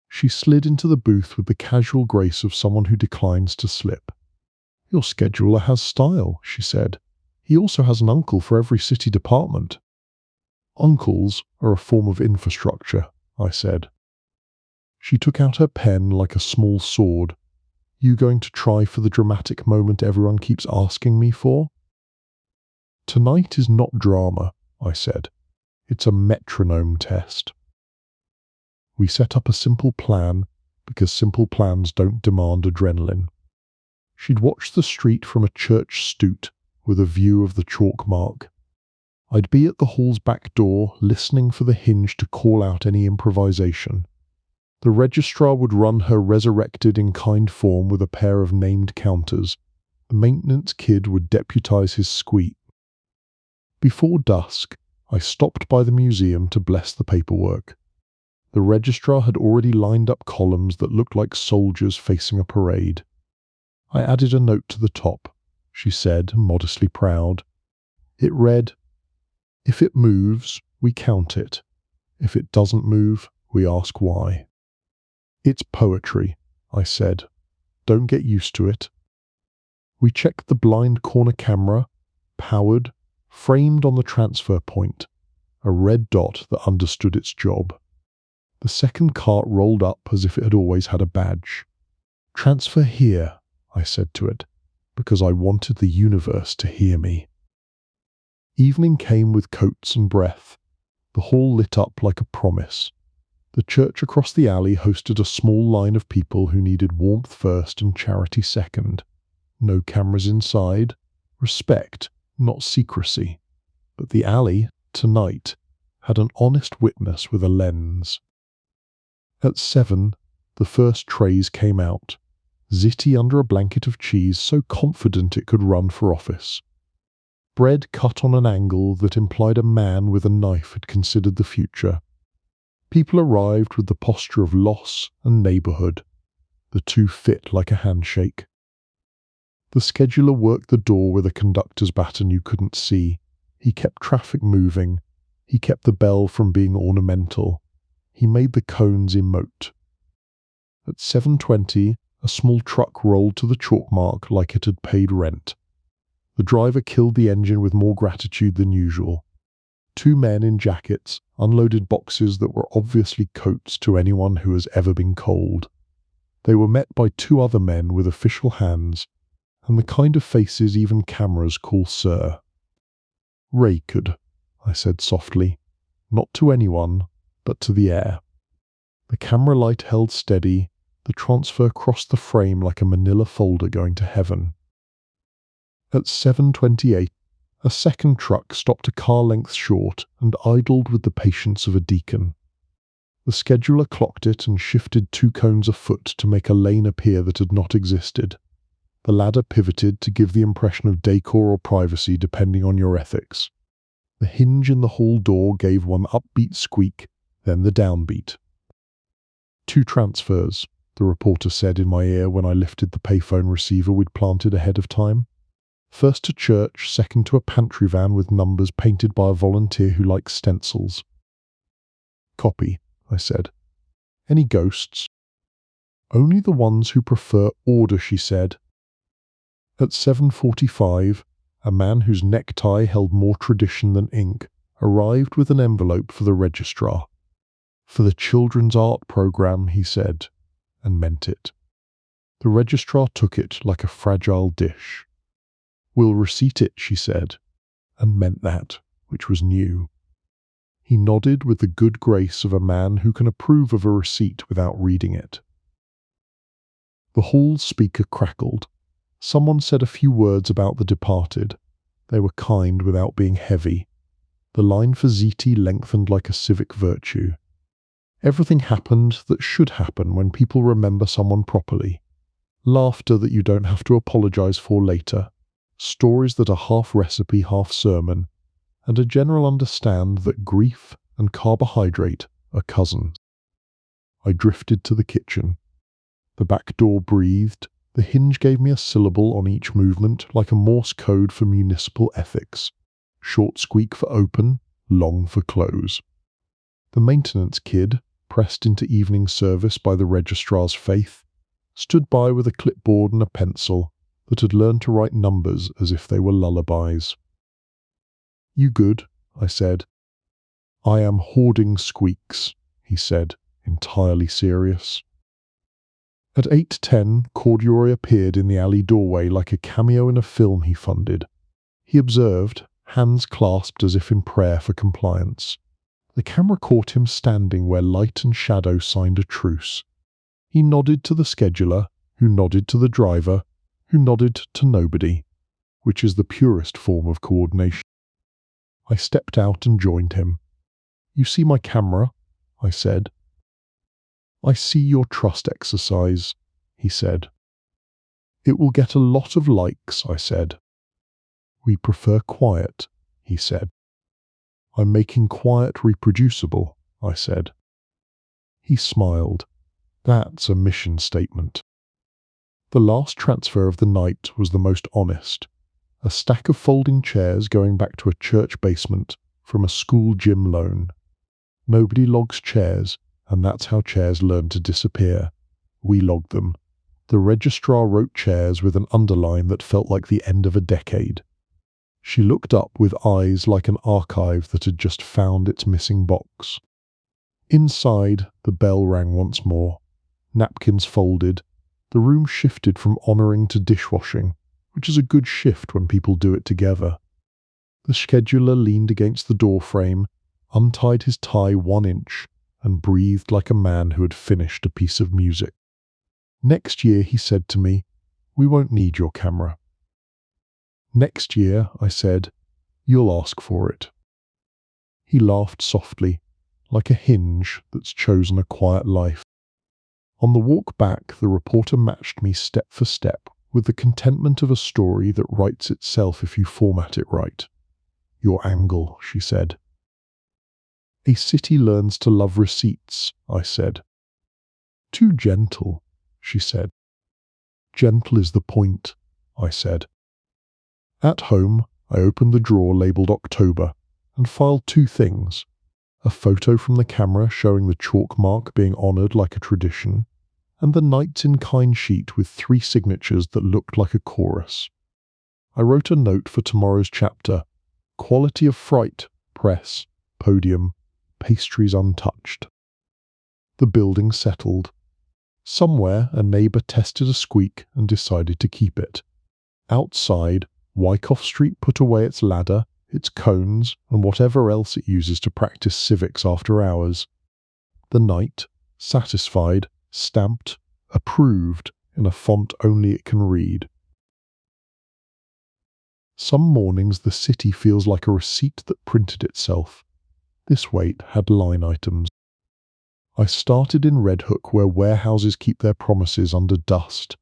Speaker 1: She slid into the booth with the casual grace of someone who declines to slip. Your scheduler has style, she said. He also has an uncle for every city department. Uncles are a form of infrastructure, I said. She took out her pen like a small sword. You going to try for the dramatic moment everyone keeps asking me for? Tonight is not drama, I said. It's a metronome test. We set up a simple plan, because simple plans don't demand adrenaline. She'd watch the street from a church stoot, with a view of the chalk mark. I'd be at the hall's back door, listening for the hinge to call out any improvisation. The registrar would run her resurrected in kind form with a pair of named counters. The maintenance kid would deputize his squeak. Before dusk, I stopped by the museum to bless the paperwork. The registrar had already lined up columns that looked like soldiers facing a parade. I added a note to the top, she said, modestly proud. It read, If it moves, we count it. If it doesn't move, we ask why. It's poetry, I said. Don't get used to it. We checked the blind corner camera, powered, framed on the transfer point, a red dot that understood its job. The second cart rolled up as if it had always had a badge. Transfer here, I said to it, because I wanted the universe to hear me. Evening came with coats and breath. The hall lit up like a promise. The church across the alley hosted a small line of people who needed warmth first and charity second. No cameras inside. Respect, not secrecy. But the alley, tonight, had an honest witness with a lens. At 7, the first trays came out. Zitty under a blanket of cheese, so confident it could run for office. Bread cut on an angle that implied a man with a knife had considered the future. People arrived with the posture of loss and neighbourhood. The two fit like a handshake. The scheduler worked the door with a conductor's baton you couldn't see. He kept traffic moving. He kept the bell from being ornamental. He made the cones emote. At 7:20, a small truck rolled to the chalk mark like it had paid rent. The driver killed the engine with more gratitude than usual. 2 men in jackets unloaded boxes that were obviously coats to anyone who has ever been cold. They were met by 2 other men with official hands, and the kind of faces even cameras call sir. Raked, I said softly, not to anyone, but to the air. The camera light held steady, the transfer crossed the frame like a manila folder going to heaven. At 7:28, a second truck stopped a car length short and idled with the patience of a deacon. The scheduler clocked it and shifted 2 cones a foot to make a lane appear that had not existed. The ladder pivoted to give the impression of decor or privacy depending on your ethics. The hinge in the hall door gave one upbeat squeak, then the downbeat. 2 transfers, the reporter said in my ear when I lifted the payphone receiver we'd planted ahead of time. First to church, second to a pantry van with numbers painted by a volunteer who likes stencils. Copy, I said. Any ghosts? Only the ones who prefer order, she said. At 7:45, a man whose necktie held more tradition than ink arrived with an envelope for the registrar. For the children's art program, he said, and meant it. The registrar took it like a fragile dish. We'll receipt it, she said, and meant that, which was new. He nodded with the good grace of a man who can approve of a receipt without reading it. The hall's speaker crackled. Someone said a few words about the departed. They were kind without being heavy. The line for ZT lengthened like a civic virtue. Everything happened that should happen when people remember someone properly. Laughter that you don't have to apologize for later. Stories that are half recipe, half sermon. And a general understand that grief and carbohydrate are cousins. I drifted to the kitchen. The back door breathed. The hinge gave me a syllable on each movement, like a Morse code for municipal ethics. Short squeak for open, long for close. The maintenance kid, pressed into evening service by the registrar's faith, stood by with a clipboard and a pencil that had learned to write numbers as if they were lullabies. "You good?" I said. "I am hoarding squeaks," he said, entirely serious. At 8:10, Corduroy appeared in the alley doorway like a cameo in a film he funded. He observed, hands clasped as if in prayer for compliance. The camera caught him standing where light and shadow signed a truce. He nodded to the scheduler, who nodded to the driver, who nodded to nobody, which is the purest form of coordination. I stepped out and joined him. "You see my camera?" I said. "I see your trust exercise," he said. "It will get a lot of likes," I said. "We prefer quiet," he said. "I'm making quiet reproducible," I said. He smiled. "That's a mission statement." The last transfer of the night was the most honest. A stack of folding chairs going back to a church basement from a school gym loan. Nobody logs chairs, and that's how chairs learn to disappear. We logged them. The registrar wrote chairs with an underline that felt like the end of a decade. She looked up with eyes like an archive that had just found its missing box. Inside, the bell rang once more. Napkins folded. The room shifted from honouring to dishwashing, which is a good shift when people do it together. The scheduler leaned against the doorframe, untied his tie 1 inch, and breathed like a man who had finished a piece of music. "Next year," he said to me, "we won't need your camera." "Next year," I said, "you'll ask for it." He laughed softly, like a hinge that's chosen a quiet life. On the walk back, the reporter matched me step for step with the contentment of a story that writes itself if you format it right. "Your angle," she said. "A city learns to love receipts," I said. "Too gentle," she said. "Gentle is the point," I said. At home, I opened the drawer labelled October and filed 2 things. A photo from the camera showing the chalk mark being honoured like a tradition, and the Knights in Kind sheet with 3 signatures that looked like a chorus. I wrote a note for tomorrow's chapter. Quality of fright, press, podium, pastries untouched. The building settled. Somewhere a neighbour tested a squeak and decided to keep it. Outside, Wyckoff Street put away its ladder, its cones, and whatever else it uses to practice civics after hours. The Knight, satisfied, stamped, approved, in a font only it can read. Some mornings the city feels like a receipt that printed itself. This weight had line items. I started in Red Hook, where warehouses keep their promises under dust.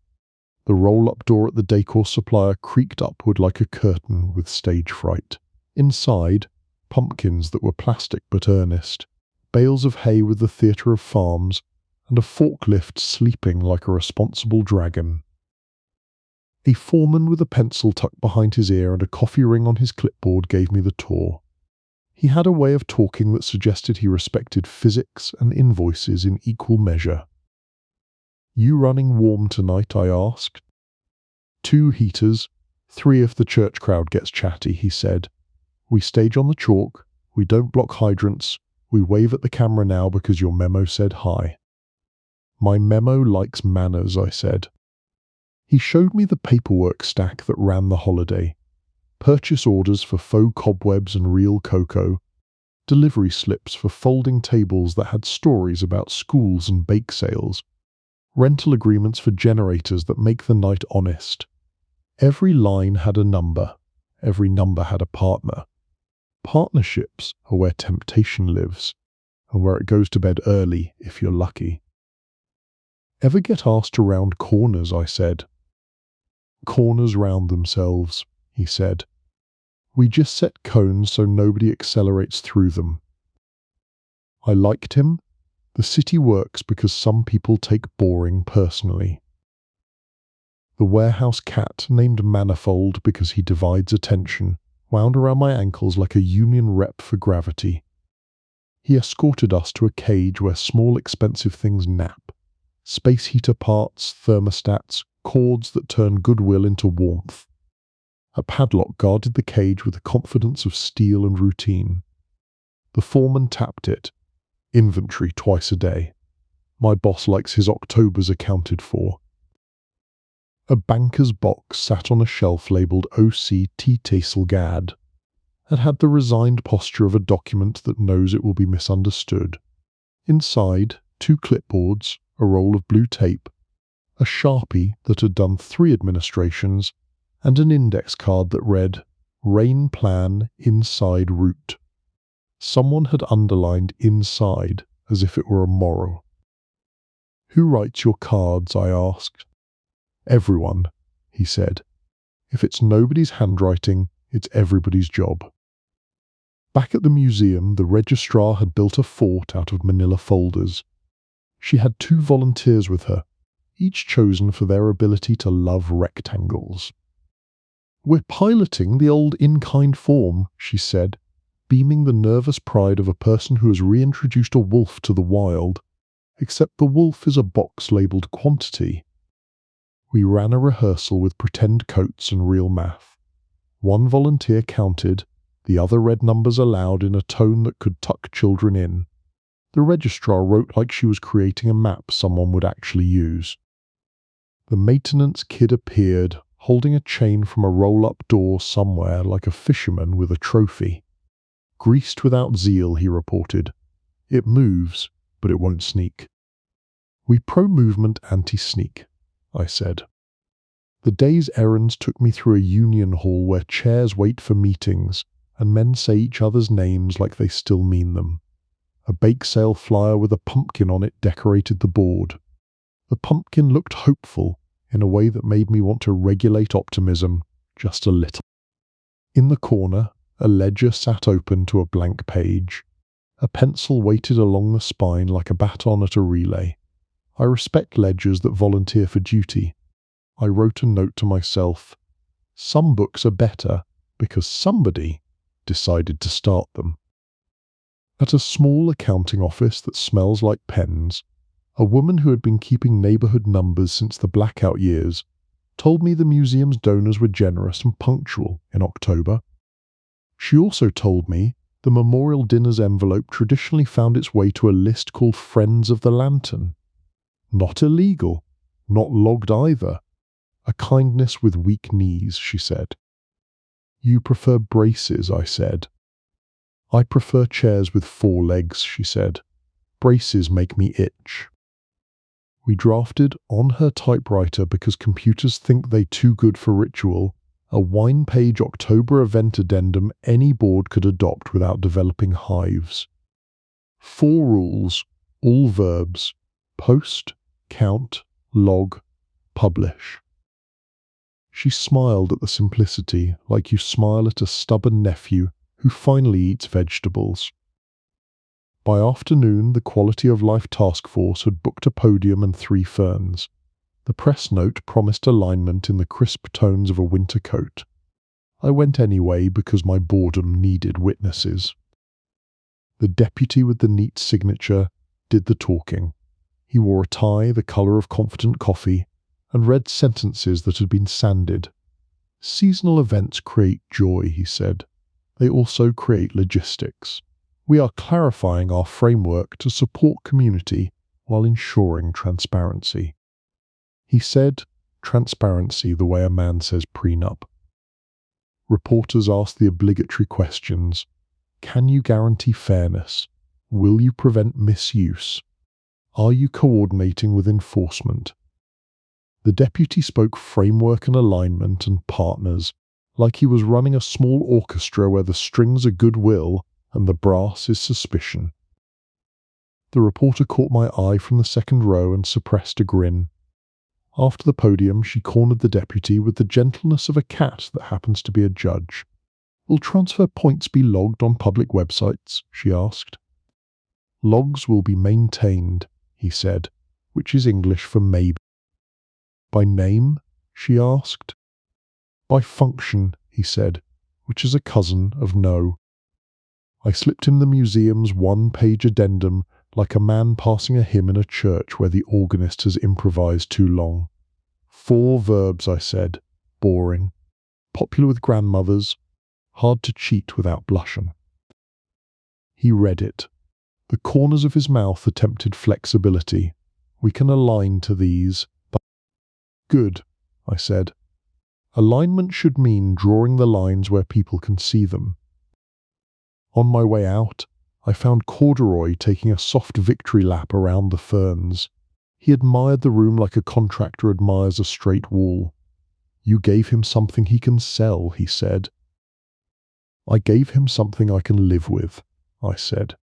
Speaker 1: The roll-up door at the decor supplier creaked upward like a curtain with stage fright. Inside, pumpkins that were plastic but earnest, bales of hay with the theatre of farms, and a forklift sleeping like a responsible dragon. A foreman with a pencil tucked behind his ear and a coffee ring on his clipboard gave me the tour. He had a way of talking that suggested he respected physics and invoices in equal measure. "You running warm tonight?" I asked. 2 heaters, 3 if the church crowd gets chatty, he said. "We stage on the chalk, we don't block hydrants, we wave at the camera now because your memo said hi." "My memo likes manners," I said. He showed me the paperwork stack that ran the holiday. Purchase orders for faux cobwebs and real cocoa, delivery slips for folding tables that had stories about schools and bake sales, rental agreements for generators that make the night honest. Every line had a number. Every number had a partner. Partnerships are where temptation lives, and where it goes to bed early if you're lucky. Ever get asked to round corners, I said. Corners round themselves, he said. We just set cones so nobody accelerates through them. I liked him. The city works because some people take boring personally. The warehouse cat, named Manifold because he divides attention, wound around my ankles like a union rep for gravity. He escorted us to a cage where small expensive things nap. Space heater parts, thermostats, cords that turn goodwill into warmth. A padlock guarded the cage with the confidence of steel and routine. The foreman tapped it. Inventory twice a day. My boss likes his Octobers accounted for. A banker's box sat on a shelf labelled O.C. T-Taselgad, and had the resigned posture of a document that knows it will be misunderstood. Inside, 2 clipboards, a roll of blue tape, a Sharpie that had done 3 administrations, and an index card that read, Rain Plan Inside Route. Someone had underlined inside as if it were a moral. Who writes your cards? I asked. Everyone, he said. If it's nobody's handwriting, it's everybody's job. Back at the museum, the registrar had built a fort out of manila folders. She had 2 volunteers with her, each chosen for their ability to love rectangles. We're piloting the old in-kind form, she said, beaming the nervous pride of a person who has reintroduced a wolf to the wild, except the wolf is a box labelled quantity. We ran a rehearsal with pretend coats and real math. 1 volunteer counted, the other read numbers aloud in a tone that could tuck children in. The registrar wrote like she was creating a map someone would actually use. The maintenance kid appeared, holding a chain from a roll-up door somewhere like a fisherman with a trophy. Greased without zeal, he reported. It moves, but it won't sneak. We pro-movement anti-sneak, I said. The day's errands took me through a union hall where chairs wait for meetings, and men say each other's names like they still mean them. A bake sale flyer with a pumpkin on it decorated the board. The pumpkin looked hopeful in a way that made me want to regulate optimism just a little. In the corner, a ledger sat open to a blank page. A pencil weighted along the spine like a baton at a relay. I respect ledgers that volunteer for duty. I wrote a note to myself. Some books are better because somebody decided to start them. At a small accounting office that smells like pens, a woman who had been keeping neighbourhood numbers since the blackout years told me the museum's donors were generous and punctual in October. She also told me the memorial dinner's envelope traditionally found its way to a list called Friends of the Lantern. Not illegal, not logged either. A kindness with weak knees, she said. You prefer braces, I said. I prefer chairs with 4 legs, she said. Braces make me itch. We drafted on her typewriter because computers think they too good for ritual, a wine-page October event addendum any board could adopt without developing hives. 4 rules, all verbs: post, count, log, publish. She smiled at the simplicity, like you smile at a stubborn nephew who finally eats vegetables. By afternoon, the Quality of Life Task Force had booked a podium and 3 ferns. The press note promised alignment in the crisp tones of a winter coat. I went anyway because my boredom needed witnesses. The deputy with the neat signature did the talking. He wore a tie the colour of confident coffee and read sentences that had been sanded. Seasonal events create joy, he said. They also create logistics. We are clarifying our framework to support community while ensuring transparency. He said transparency the way a man says prenup. Reporters asked the obligatory questions. Can you guarantee fairness? Will you prevent misuse? Are you coordinating with enforcement? The deputy spoke framework and alignment and partners, like he was running a small orchestra where the strings are goodwill and the brass is suspicion. The reporter caught my eye from the second row and suppressed a grin. After the podium, she cornered the deputy with the gentleness of a cat that happens to be a judge. Will transfer points be logged on public websites? She asked. Logs will be maintained, he said, which is English for maybe. By name? She asked. By function, he said, which is a cousin of no. I slipped him the museum's one-page addendum like a man passing a hymn in a church where the organist has improvised too long. 4 verbs, I said. Boring. Popular with grandmothers. Hard to cheat without blushing. He read it. The corners of his mouth attempted flexibility. We can align to these. Good, I said. Alignment should mean drawing the lines where people can see them. On my way out, I found Corduroy taking a soft victory lap around the ferns. He admired the room like a contractor admires a straight wall. You gave him something he can sell, he said. I gave him something I can live with, I said.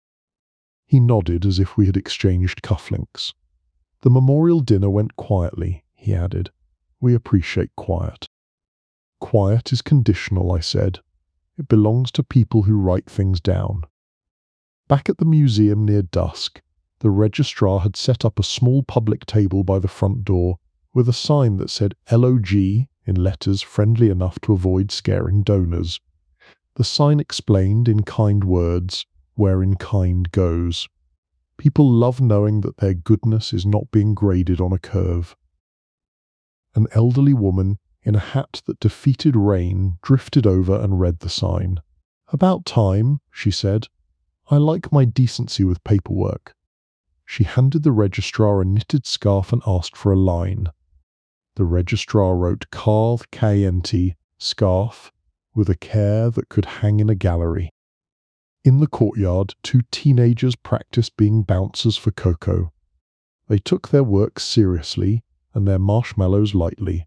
Speaker 1: He nodded as if we had exchanged cufflinks. The memorial dinner went quietly, he added. We appreciate quiet. Quiet is conditional, I said. It belongs to people who write things down. Back at the museum near dusk, the registrar had set up a small public table by the front door with a sign that said LOG in letters friendly enough to avoid scaring donors. The sign explained in kind words wherein kind goes. People love knowing that their goodness is not being graded on a curve. An elderly woman in a hat that defeated rain drifted over and read the sign. About time, she said. I like my decency with paperwork. She handed the registrar a knitted scarf and asked for a line. The registrar wrote Carl KNT, scarf, with a care that could hang in a gallery. In the courtyard, 2 teenagers practiced being bouncers for Coco. They took their work seriously and their marshmallows lightly.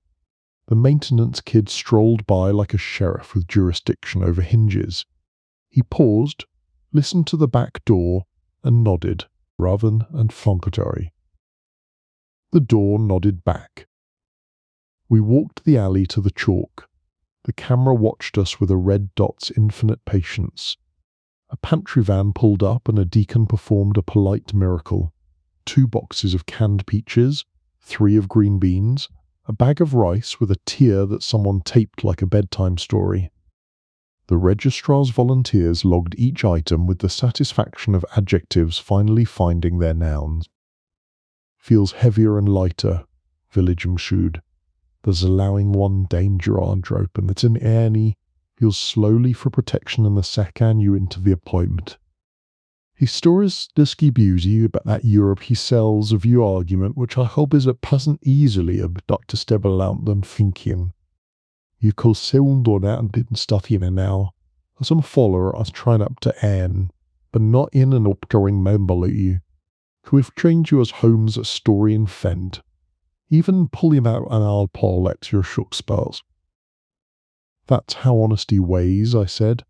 Speaker 1: The maintenance kid strolled by like a sheriff with jurisdiction over hinges. He paused, listened to the back door, and nodded, Raven and Fonkatory. The door nodded back. We walked the alley to the chalk. The camera watched us with a red dot's infinite patience. A pantry van pulled up and a deacon performed a polite miracle. 2 boxes of canned peaches, 3 of green beans, a bag of rice with a tear that someone taped like a bedtime story. The registrar's volunteers logged each item with the satisfaction of adjectives finally finding their nouns. Feels heavier and lighter, village mshood. There's allowing one danger andrope, and that's an Annie feels slowly for protection and the second you into the appointment. Historis discibusy about that Europe he sells a view argument which I hope is a passant easily of Dr. Stebbelant than thinking. You call sound on that and didn't stuff in now. As I'm follower, I was trying up to Anne, but not in an upgoing member at you. Who have trained you as Holmes a story and fend. Even pulling out an old Paul at your shook spells. That's how honesty weighs, I said.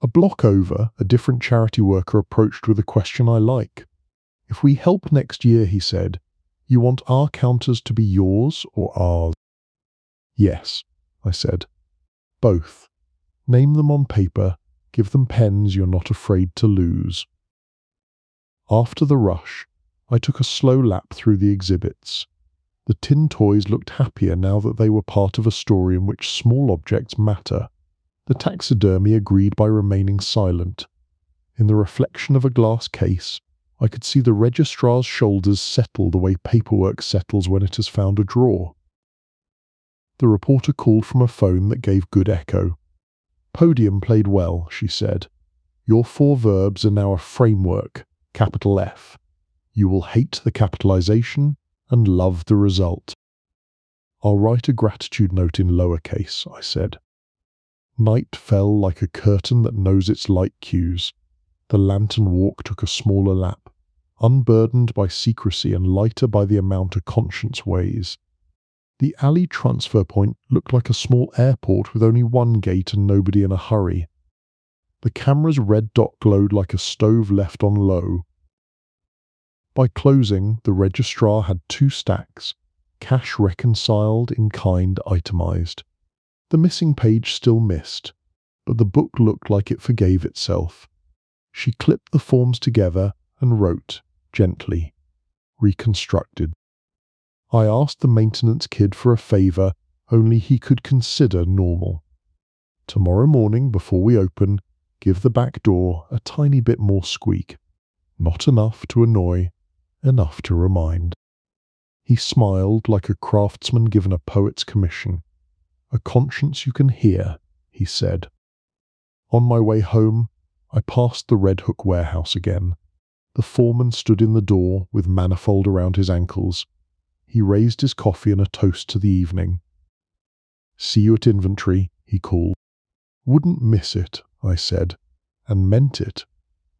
Speaker 1: A block over, a different charity worker approached with a question I like. If we help next year, he said, you want our counters to be yours or ours? Yes, I said. Both. Name them on paper, give them pens you're not afraid to lose. After the rush, I took a slow lap through the exhibits. The tin toys looked happier now that they were part of a story in which small objects matter. The taxidermy agreed by remaining silent. In the reflection of a glass case, I could see the registrar's shoulders settle the way paperwork settles when it has found a drawer. The reporter called from a phone that gave good echo. Podium played well, she said. Your 4 verbs are now a framework, capital F. You will hate the capitalization and love the result. I'll write a gratitude note in lowercase, I said. Night fell like a curtain that knows its light cues. The lantern walk took a smaller lap. unburdened by secrecy and lighter by the amount a conscience weighs. The alley transfer point looked like a small airport with only one gate and nobody in a hurry. The camera's red dot glowed like a stove left on low. By closing, the registrar had 2 stacks, cash reconciled, in kind itemized. The missing page still missed, but the book looked like it forgave itself. She clipped the forms together and wrote, gently, reconstructed. I asked the maintenance kid for a favor only he could consider normal. Tomorrow morning before we open, give the back door a tiny bit more squeak. Not enough to annoy, enough to remind. He smiled like a craftsman given a poet's commission. A conscience you can hear, he said. On my way home, I passed the Red Hook warehouse again. The foreman stood in the door with manifold around his ankles. He raised his coffee and a toast to the evening. See you at inventory, he called. Wouldn't miss it, I said, and meant it,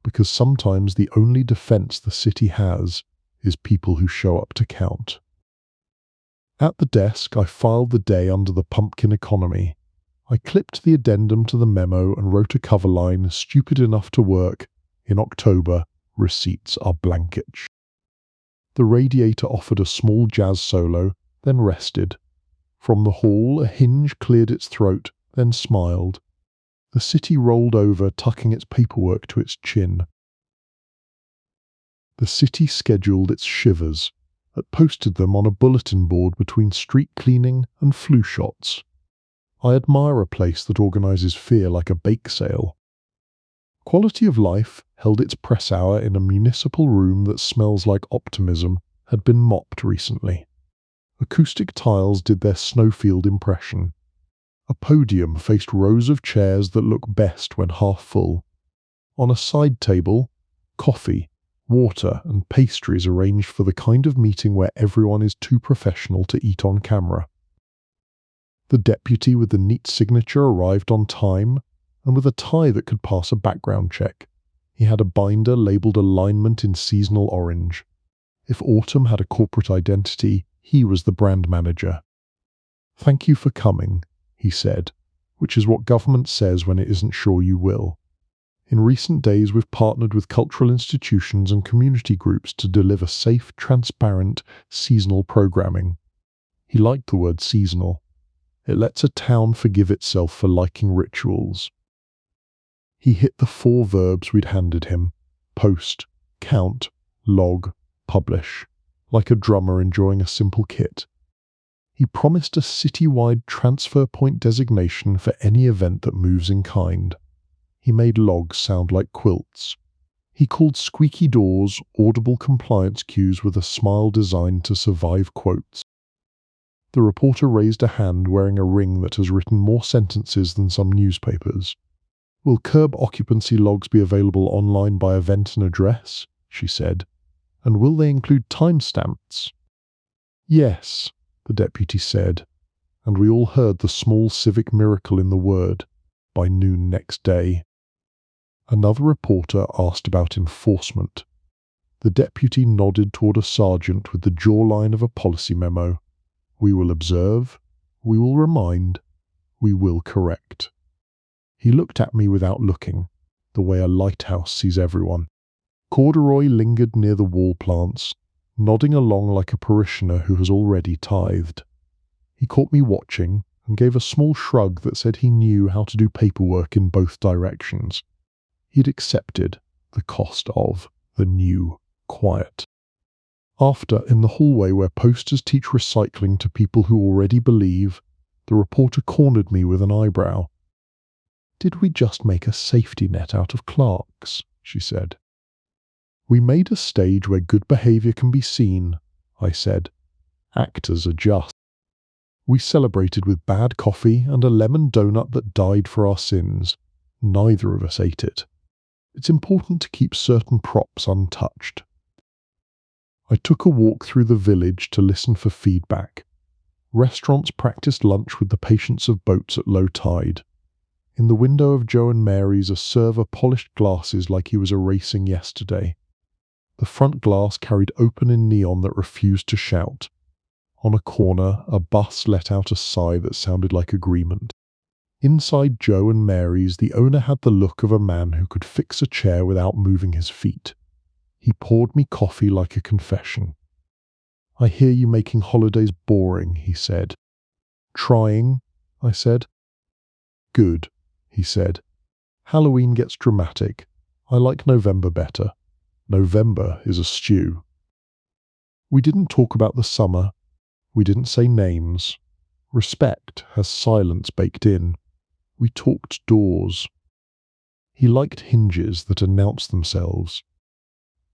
Speaker 1: because sometimes the only defense the city has is people who show up to count. At the desk, I filed the day under the pumpkin economy. I clipped the addendum to the memo and wrote a cover line stupid enough to work. In October, receipts are blankets. The radiator offered a small jazz solo, then rested. From the hall, a hinge cleared its throat, then smiled. The city rolled over, tucking its paperwork to its chin. The city scheduled its shivers. It posted them on a bulletin board between street cleaning and flu shots. I admire a place that organizes fear like a bake sale. Quality of Life held its press hour in a municipal room that smells like optimism had been mopped recently. Acoustic tiles did their snowfield impression. A podium faced rows of chairs that look best when half full. On a side table, coffee, water and pastries arranged for the kind of meeting where everyone is too professional to eat on camera. The deputy with the neat signature arrived on time, and with a tie that could pass a background check. He had a binder labelled alignment in seasonal orange. If Autumn had a corporate identity, he was the brand manager. Thank you for coming, he said, which is what government says when it isn't sure you will. In recent days, we've partnered with cultural institutions and community groups to deliver safe, transparent, seasonal programming. He liked the word seasonal. It lets a town forgive itself for liking rituals. He hit the 4 verbs we'd handed him: post, count, log, publish, like a drummer enjoying a simple kit. He promised a citywide transfer point designation for any event that moves in kind. He made logs sound like quilts. He called squeaky doors audible compliance cues with a smile designed to survive quotes. The reporter raised a hand wearing a ring that has written more sentences than some newspapers. Will curb occupancy logs be available online by event and address? She said. And will they include timestamps? Yes, the deputy said, and we all heard the small civic miracle in the word by noon next day. Another reporter asked about enforcement. The deputy nodded toward a sergeant with the jawline of a policy memo. We will observe, we will remind, we will correct. He looked at me without looking, the way a lighthouse sees everyone. Corduroy lingered near the wall plants, nodding along like a parishioner who has already tithed. He caught me watching and gave a small shrug that said he knew how to do paperwork in both directions. He'd accepted the cost of the new quiet. After, in the hallway where posters teach recycling to people who already believe, the reporter cornered me with an eyebrow. Did we just make a safety net out of clerks? She said. We made a stage where good behaviour can be seen, I said. Actors adjust. We celebrated with bad coffee and a lemon donut that died for our sins. Neither of us ate it. It's important to keep certain props untouched. I took a walk through the village to listen for feedback. Restaurants practiced lunch with the patience of boats at low tide. In the window of Joe and Mary's, a server polished glasses like he was erasing yesterday. The front glass carried open in neon that refused to shout. On a corner, a bus let out a sigh that sounded like agreement. Inside Joe and Mary's, the owner had the look of a man who could fix a chair without moving his feet. He poured me coffee like a confession. "I hear you making holidays boring," he said. "Trying," I said. "Good," he said. "Halloween gets dramatic. I like November better. November is a stew." We didn't talk about the summer. We didn't say names. Respect has silence baked in. We talked doors. He liked hinges that announced themselves.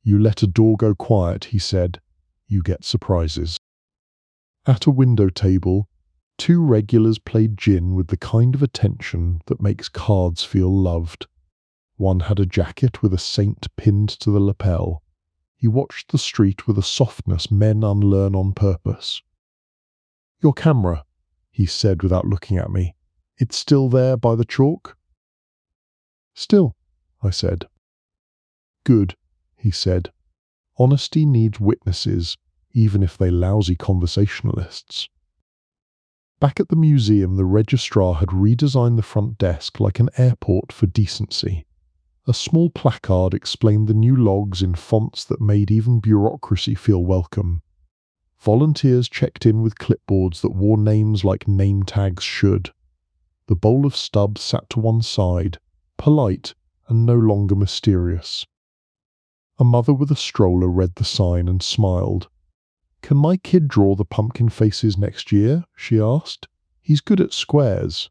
Speaker 1: "You let a door go quiet," he said, "you get surprises." At a window table, two regulars played gin with the kind of attention that makes cards feel loved. One had a jacket with a saint pinned to the lapel. He watched the street with a softness men unlearn on purpose. "Your camera," he said without looking at me. "It's still there by the chalk?" "Still," I said. "Good," he said. "Honesty needs witnesses, even if they're lousy conversationalists." Back at the museum, the registrar had redesigned the front desk like an airport for decency. A small placard explained the new logs in fonts that made even bureaucracy feel welcome. Volunteers checked in with clipboards that wore names like name tags should. The bowl of stubs sat to one side, polite and no longer mysterious. A mother with a stroller read the sign and smiled. "Can my kid draw the pumpkin faces next year?" she asked. "He's good at squares."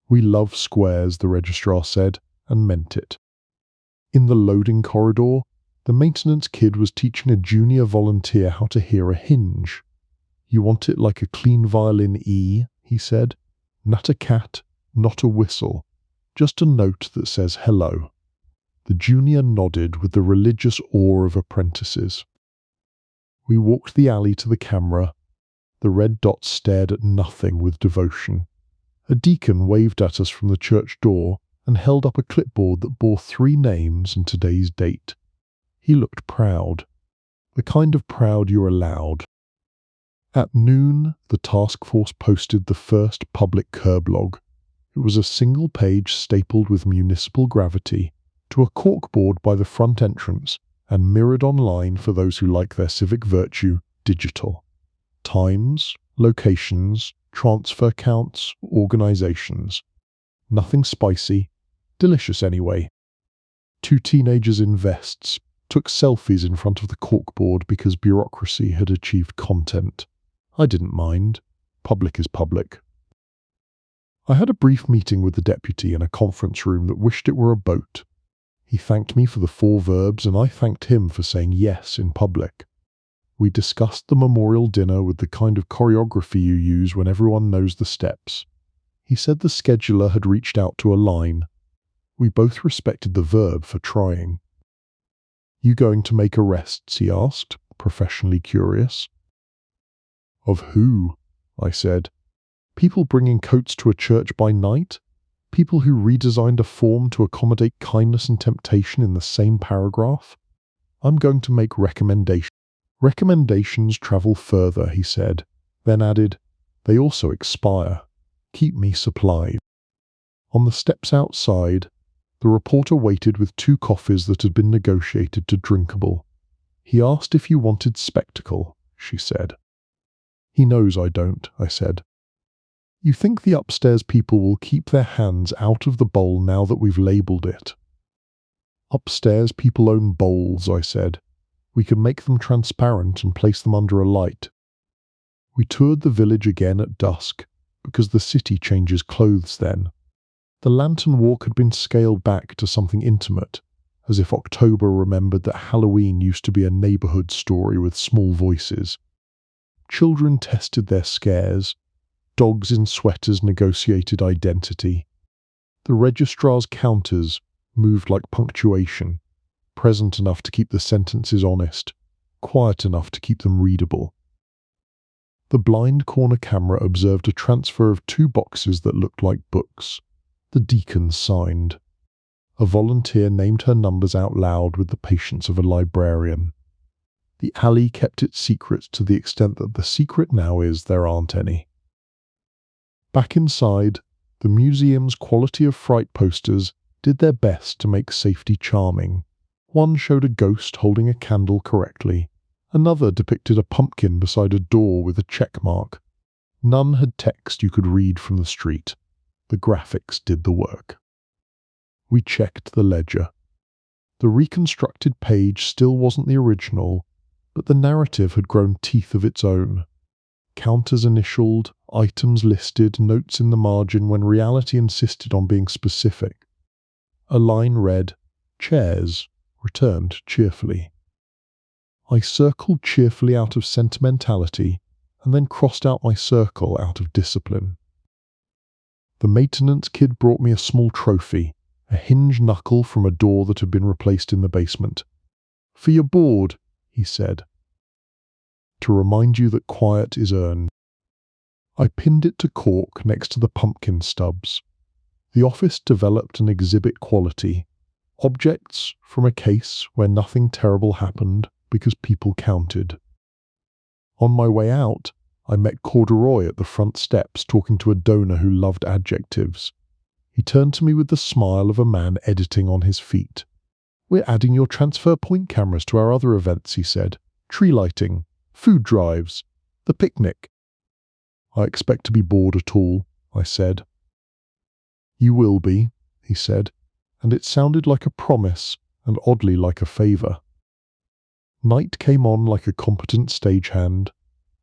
Speaker 1: "We love squares," the registrar said, and meant it. In the loading corridor, the maintenance kid was teaching a junior volunteer how to hear a hinge. "You want it like a clean violin E," he said. "Not a cat, not a whistle, just a note that says hello." The junior nodded with the religious awe of apprentices. We walked the alley to the camera. The red dots stared at nothing with devotion. A deacon waved at us from the church door and held up a clipboard that bore 3 names and today's date. He looked proud. The kind of proud you're allowed. At noon, the task force posted the first public curb log. It was a single page stapled with municipal gravity to a corkboard by the front entrance and mirrored online for those who like their civic virtue, digital. Times, locations, transfer counts, organizations. Nothing spicy, delicious anyway. 2 teenagers in vests took selfies in front of the corkboard because bureaucracy had achieved content. I didn't mind. Public is public. I had a brief meeting with the deputy in a conference room that wished it were a boat. He thanked me for the 4 verbs and I thanked him for saying yes in public. We discussed the memorial dinner with the kind of choreography you use when everyone knows the steps. He said the scheduler had reached out to align. We both respected the verb for trying. "You going to make arrests?" he asked, professionally curious. "Of who?" I said. "People bringing coats to a church by night? People who redesigned a form to accommodate kindness and temptation in the same paragraph? I'm going to make recommendations." "Recommendations travel further," he said, then added, "They also expire. Keep me supplied." On the steps outside, the reporter waited with 2 coffees that had been negotiated to drinkable. "He asked if you wanted spectacle," she said. "He knows I don't," I said. "You think the upstairs people will keep their hands out of the bowl now that we've labelled it?" "Upstairs people own bowls," I said. "We can make them transparent and place them under a light." We toured the village again at dusk, because the city changes clothes then. The lantern walk had been scaled back to something intimate, as if October remembered that Halloween used to be a neighborhood story with small voices. Children tested their scares. Dogs in sweaters negotiated identity. The registrar's counters moved like punctuation, present enough to keep the sentences honest, quiet enough to keep them readable. The blind corner camera observed a transfer of 2 boxes that looked like books. The deacon signed. A volunteer named her numbers out loud with the patience of a librarian. The alley kept its secrets to the extent that the secret now is there aren't any. Back inside, the museum's quality of fright posters did their best to make safety charming. One showed a ghost holding a candle correctly. Another depicted a pumpkin beside a door with a check mark. None had text you could read from the street. The graphics did the work. We checked the ledger. The reconstructed page still wasn't the original, but the narrative had grown teeth of its own. Counters initialed, items listed, notes in the margin when reality insisted on being specific. A line read, "Chairs," returned cheerfully. I circled cheerfully out of sentimentality, and then crossed out my circle out of discipline. The maintenance kid brought me a small trophy, a hinge knuckle from a door that had been replaced in the basement. "For your board," he said. "To remind you that quiet is earned." I pinned it to cork next to the pumpkin stubs. The office developed an exhibit quality. Objects from a case where nothing terrible happened because people counted. On my way out, I met Corduroy at the front steps talking to a donor who loved adjectives. He turned to me with the smile of a man editing on his feet. "We're adding your transfer point cameras to our other events," he said. "Tree lighting, food drives, the picnic." "I expect to be bored at all," I said. "You will be," he said, and it sounded like a promise and oddly like a favour. Night came on like a competent stagehand.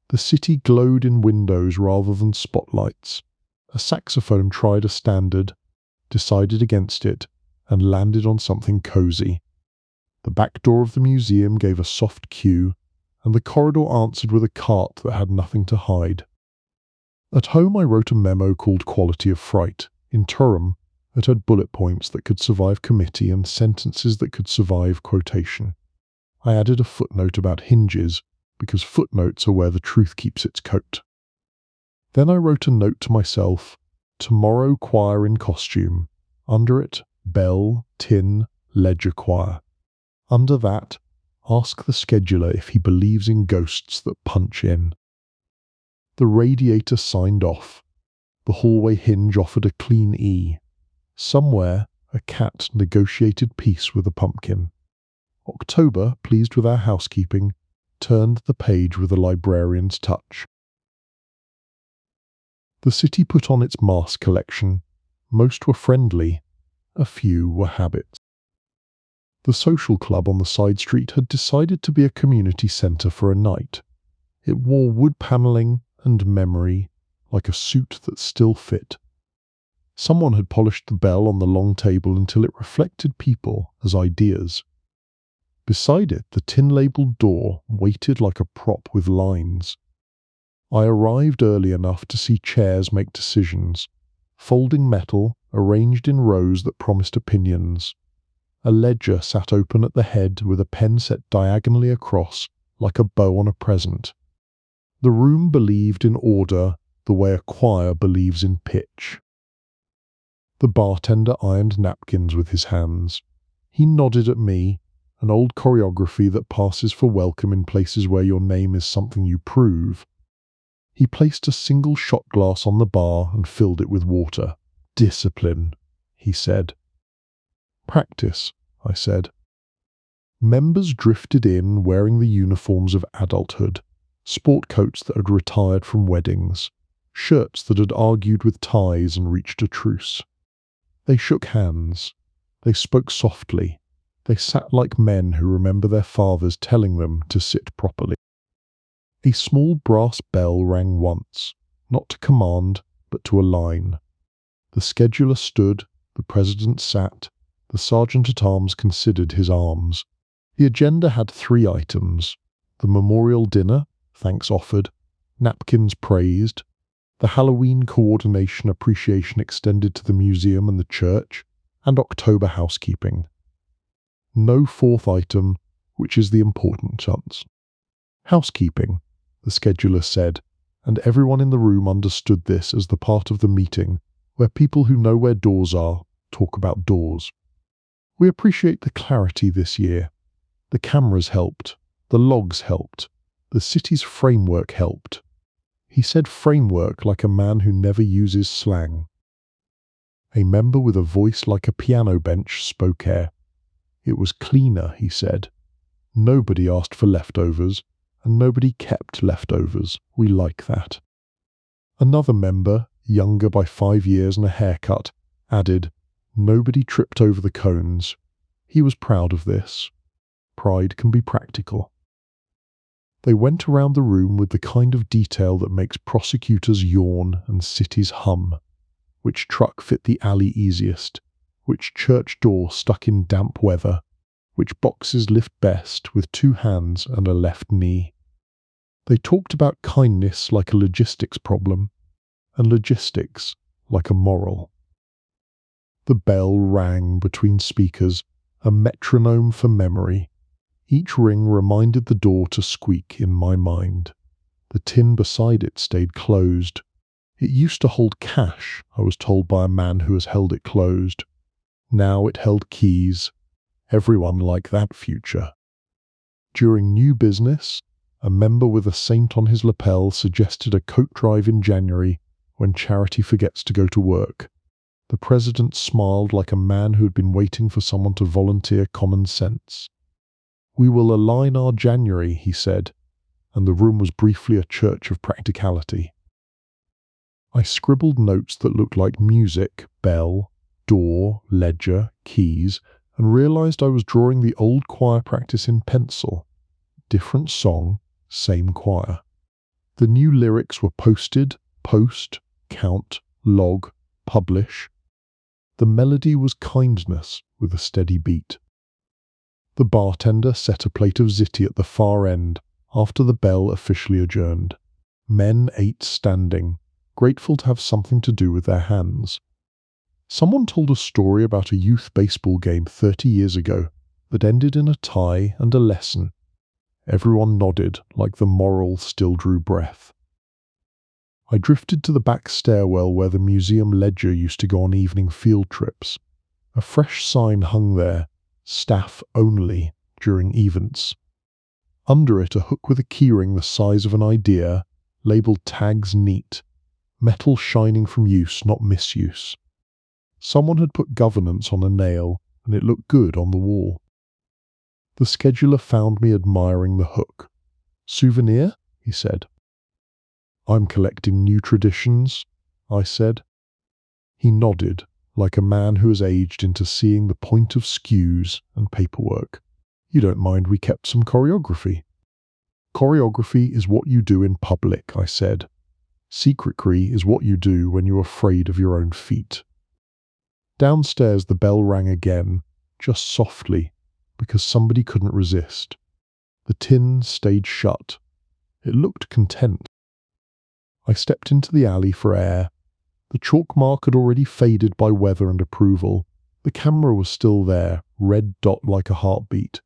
Speaker 1: The city glowed in windows rather than spotlights. A saxophone tried a standard, decided against it, and landed on something cosy. The back door of the museum gave a soft cue, and the corridor answered with a cart that had nothing to hide. At home I wrote a memo called Quality of Fright. In Turum, it had bullet points that could survive committee and sentences that could survive quotation. I added a footnote about hinges, because footnotes are where the truth keeps its coat. Then I wrote a note to myself, "Tomorrow choir in costume." Under it, bell, tin, ledger choir. Under that, ask the scheduler if he believes in ghosts that punch in. The radiator signed off. The hallway hinge offered a clean E. Somewhere, a cat negotiated peace with a pumpkin. October, pleased with our housekeeping, turned the page with a librarian's touch. The city put on its mask collection. Most were friendly. A few were habits. The social club on the side street had decided to be a community centre for a night. It wore wood panelling and memory, like a suit that still fit. Someone had polished the bell on the long table until it reflected people as ideas. Beside it, the tin-labelled door waited like a prop with lines. I arrived early enough to see chairs make decisions, folding metal arranged in rows that promised opinions. A ledger sat open at the head with a pen set diagonally across, like a bow on a present. The room believed in order the way a choir believes in pitch. The bartender ironed napkins with his hands. He nodded at me, an old choreography that passes for welcome in places where your name is something you prove. He placed a single shot glass on the bar and filled it with water. "Discipline," he said. "Practice," I said. Members drifted in wearing the uniforms of adulthood, sport coats that had retired from weddings, shirts that had argued with ties and reached a truce. They shook hands. They spoke softly. They sat like men who remember their fathers telling them to sit properly. A small brass bell rang once, not to command, but to align. The scheduler stood, the president sat, the sergeant-at-arms considered his arms. The agenda had 3 items: the memorial dinner, thanks offered, napkins praised, the Halloween coordination appreciation extended to the museum and the church, and October housekeeping. No 4th item, which is the important chance. "Housekeeping," the scheduler said, and everyone in the room understood this as the part of the meeting where people who know where doors are talk about doors. We appreciate the clarity this year. The cameras helped. The logs helped. The city's framework helped. He said framework like a man who never uses slang. A member with a voice like a piano bench spoke air. It was cleaner, he said. Nobody asked for leftovers, and nobody kept leftovers. We like that. Another member, younger by 5 years and a haircut, added, nobody tripped over the cones. He was proud of this. Pride can be practical. They went around the room with the kind of detail that makes prosecutors yawn and cities hum. Which truck fit the alley easiest? Which church door stuck in damp weather? Which boxes lift best with 2 hands and a left knee? They talked about kindness like a logistics problem, and logistics like a moral. The bell rang between speakers, a metronome for memory. Each ring reminded the door to squeak in my mind. The tin beside it stayed closed. It used to hold cash, I was told by a man who has held it closed. Now it held keys. Everyone liked that future. During new business, a member with a saint on his lapel suggested a coat drive in January when charity forgets to go to work. The president smiled like a man who had been waiting for someone to volunteer common sense. We will align our January, he said, and the room was briefly a church of practicality. I scribbled notes that looked like music, bell, door, ledger, keys, and realized I was drawing the old choir practice in pencil. Different song, same choir. The new lyrics were posted, post, count, log, publish. The melody was kindness with a steady beat. The bartender set a plate of ziti at the far end after the bell officially adjourned. Men ate standing, grateful to have something to do with their hands. Someone told a story about a youth baseball game 30 years ago that ended in a tie and a lesson. Everyone nodded like the moral still drew breath. I drifted to the back stairwell where the museum ledger used to go on evening field trips. A fresh sign hung there, staff only, during events. Under it a hook with a keyring the size of an idea, labelled tags neat, metal shining from use, not misuse. Someone had put governance on a nail, and it looked good on the wall. The scheduler found me admiring the hook. Souvenir? He said. I'm collecting new traditions, I said. He nodded, like a man who has aged into seeing the point of skews and paperwork. You don't mind we kept some choreography? Choreography is what you do in public, I said. Secretry is what you do when you're afraid of your own feet. Downstairs the bell rang again, just softly, because somebody couldn't resist. The tin stayed shut. It looked content. I stepped into the alley for air. The chalk mark had already faded by weather and approval. The camera was still there, red dot like a heartbeat.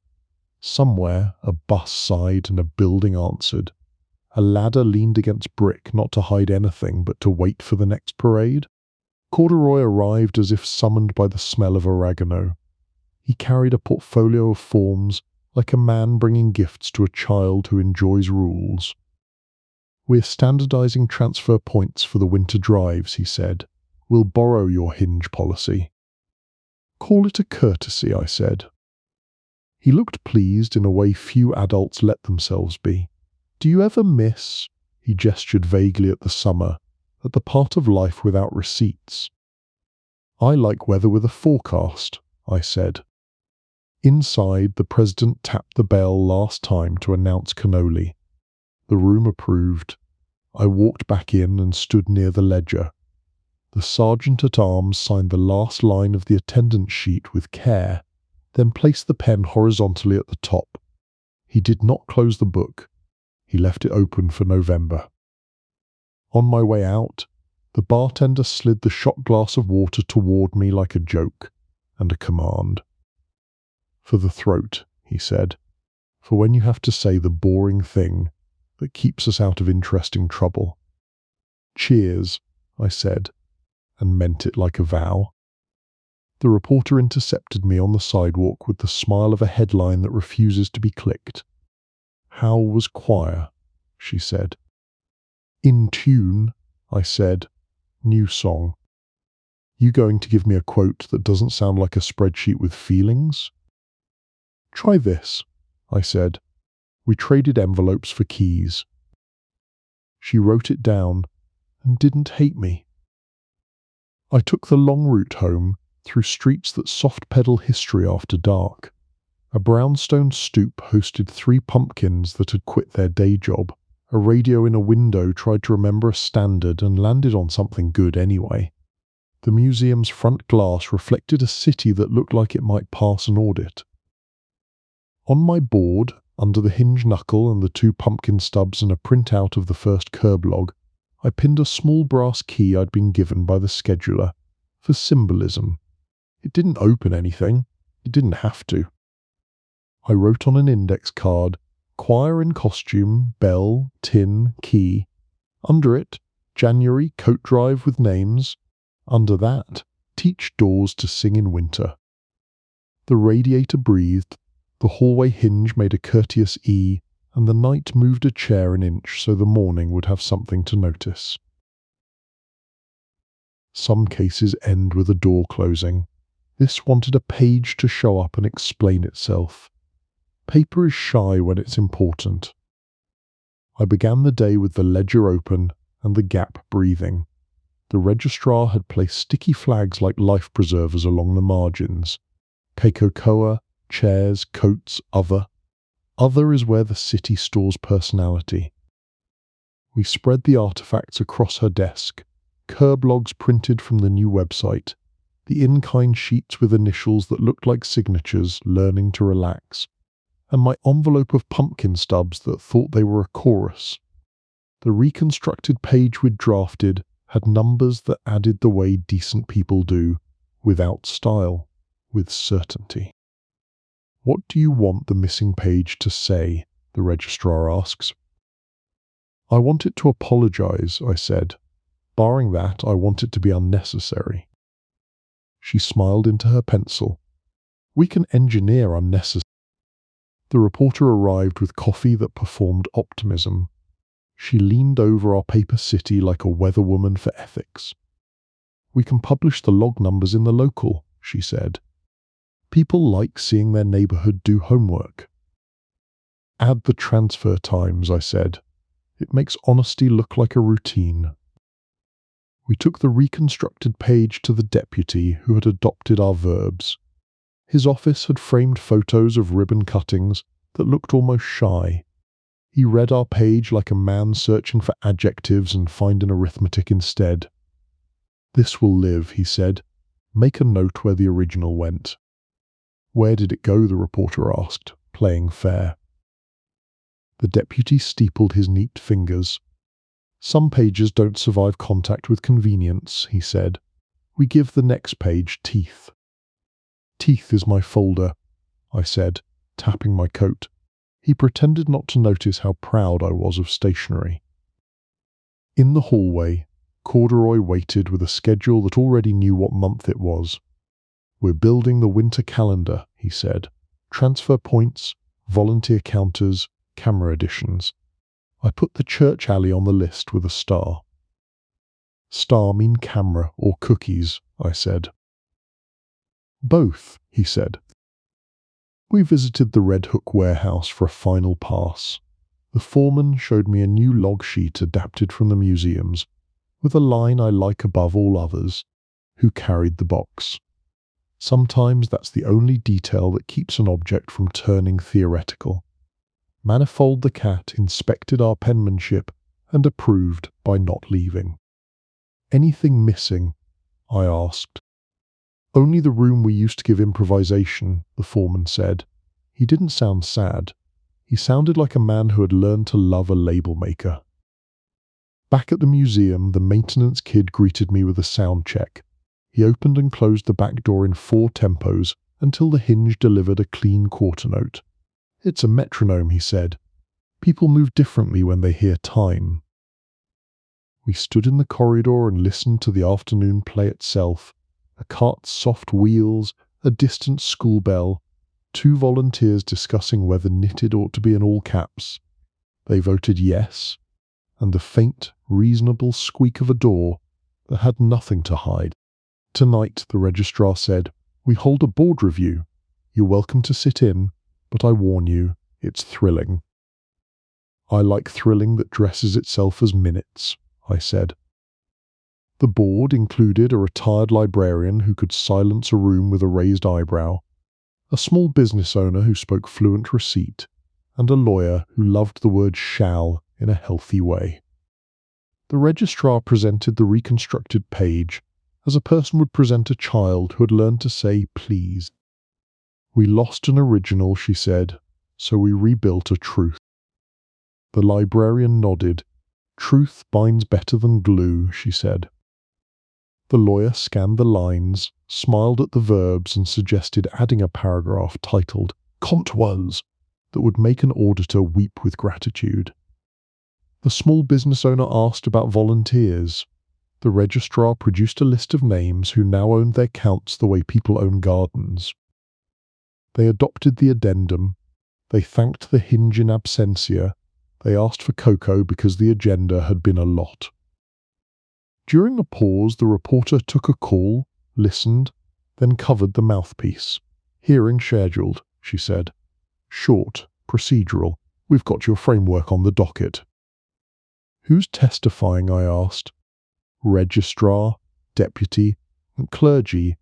Speaker 1: Somewhere, a bus sighed and a building answered. A ladder leaned against brick, not to hide anything, but to wait for the next parade. Corduroy arrived as if summoned by the smell of oregano. He carried a portfolio of forms, like a man bringing gifts to a child who enjoys rules. We're standardizing transfer points for the winter drives, he said. We'll borrow your hinge policy. Call it a courtesy, I said. He looked pleased in a way few adults let themselves be. Do you ever miss, he gestured vaguely at the summer, at the part of life without receipts? I like weather with a forecast, I said. Inside, the president tapped the bell last time to announce cannoli. The room approved. I walked back in and stood near the ledger. The sergeant-at-arms signed the last line of the attendance sheet with care, then placed the pen horizontally at the top. He did not close the book. He left it open for November. On my way out, the bartender slid the shot glass of water toward me like a joke and a command. For the throat, he said, for when you have to say the boring thing that keeps us out of interesting trouble. Cheers, I said, and meant it like a vow. The reporter intercepted me on the sidewalk with the smile of a headline that refuses to be clicked. "How was choir?" she said. "In tune," I said. "New song." "You going to give me a quote that doesn't sound like a spreadsheet with feelings?" "Try this," I said. We traded envelopes for keys. She wrote it down and didn't hate me. I took the long route home, through streets that soft-pedal history after dark. A brownstone stoop hosted 3 pumpkins that had quit their day job. A radio in a window tried to remember a standard and landed on something good anyway. The museum's front glass reflected a city that looked like it might pass an audit. On my board, under the hinge knuckle and the 2 pumpkin stubs and a printout of the first curb log, I pinned a small brass key I'd been given by the scheduler, for symbolism. It didn't open anything. It didn't have to. I wrote on an index card, "Choir in costume, bell, tin, key." Under it, "January coat drive with names." Under that, "Teach doors to sing in winter." The radiator breathed, the hallway hinge made a courteous E, and the night moved a chair an inch so the morning would have something to notice. Some cases end with a door closing. This wanted a page to show up and explain itself. Paper is shy when it's important. I began the day with the ledger open and the gap breathing. The registrar had placed sticky flags like life preservers along the margins. Keikokoa, chairs, coats, other. Other is where the city stores personality. We spread the artifacts across her desk. Curb logs printed from the new website. The in-kind sheets with initials that looked like signatures, learning to relax. And my envelope of pumpkin stubs that thought they were a chorus. The reconstructed page we'd drafted had numbers that added the way decent people do, without style, with certainty. "What do you want the missing page to say?" the registrar asks. "I want it to apologize," I said. "Barring that, I want it to be unnecessary." She smiled into her pencil. "We can engineer unnecessary." The reporter arrived with coffee that performed optimism. She leaned over our paper city like a weatherwoman for ethics. "We can publish the log numbers in the local," she said. "People like seeing their neighborhood do homework." "Add the transfer times," I said. "It makes honesty look like a routine." We took the reconstructed page to the deputy who had adopted our verbs. His office had framed photos of ribbon cuttings that looked almost shy. He read our page like a man searching for adjectives and finding arithmetic instead. "This will live," he said. "Make a note where the original went." "Where did it go?" the reporter asked, playing fair. The deputy steepled his neat fingers. "Some pages don't survive contact with convenience," he said. "We give the next page teeth." "Teeth is my folder," I said, tapping my coat. He pretended not to notice how proud I was of stationery. In the hallway, Corduroy waited with a schedule that already knew what month it was. "We're building the winter calendar," he said. "Transfer points, volunteer counters, camera additions." I put the church alley on the list with a star. "Star mean camera or cookies," I said. "Both," he said. We visited the Red Hook warehouse for a final pass. The foreman showed me a new log sheet adapted from the museums, with a line I like above all others: "Who carried the box?" Sometimes that's the only detail that keeps an object from turning theoretical. Manifold the cat inspected our penmanship and approved by not leaving. "Anything missing?" I asked. "Only the room we used to give improvisation," the foreman said. He didn't sound sad. He sounded like a man who had learned to love a label maker. Back at the museum, the maintenance kid greeted me with a sound check. He opened and closed the back door in 4 tempos until the hinge delivered a clean quarter note. "It's a metronome," he said. "People move differently when they hear time." We stood in the corridor and listened to the afternoon play itself, a cart's soft wheels, a distant school bell, 2 volunteers discussing whether knitted ought to be in all caps. They voted yes, and the faint, reasonable squeak of a door that had nothing to hide. Tonight, the registrar said, we hold a board review. You're welcome to sit in, but I warn you, it's thrilling. I like thrilling that dresses itself as minutes, I said. The board included a retired librarian who could silence a room with a raised eyebrow, a small business owner who spoke fluent receipt, and a lawyer who loved the word shall in a healthy way. The registrar presented the reconstructed page as a person would present a child who had learned to say please. We lost an original, she said, so we rebuilt a truth. The librarian nodded. Truth binds better than glue, she said. The lawyer scanned the lines, smiled at the verbs, and suggested adding a paragraph titled Kant was, that would make an auditor weep with gratitude. The small business owner asked about volunteers. The registrar produced a list of names who now owned their counts the way people own gardens. They adopted the addendum. They thanked the hinge in absentia. They asked for cocoa because the agenda had been a lot. During a pause, the reporter took a call, listened, then covered the mouthpiece. Hearing scheduled, she said. Short, procedural. We've got your framework on the docket. Who's testifying? I asked. Registrar, deputy, and clergy,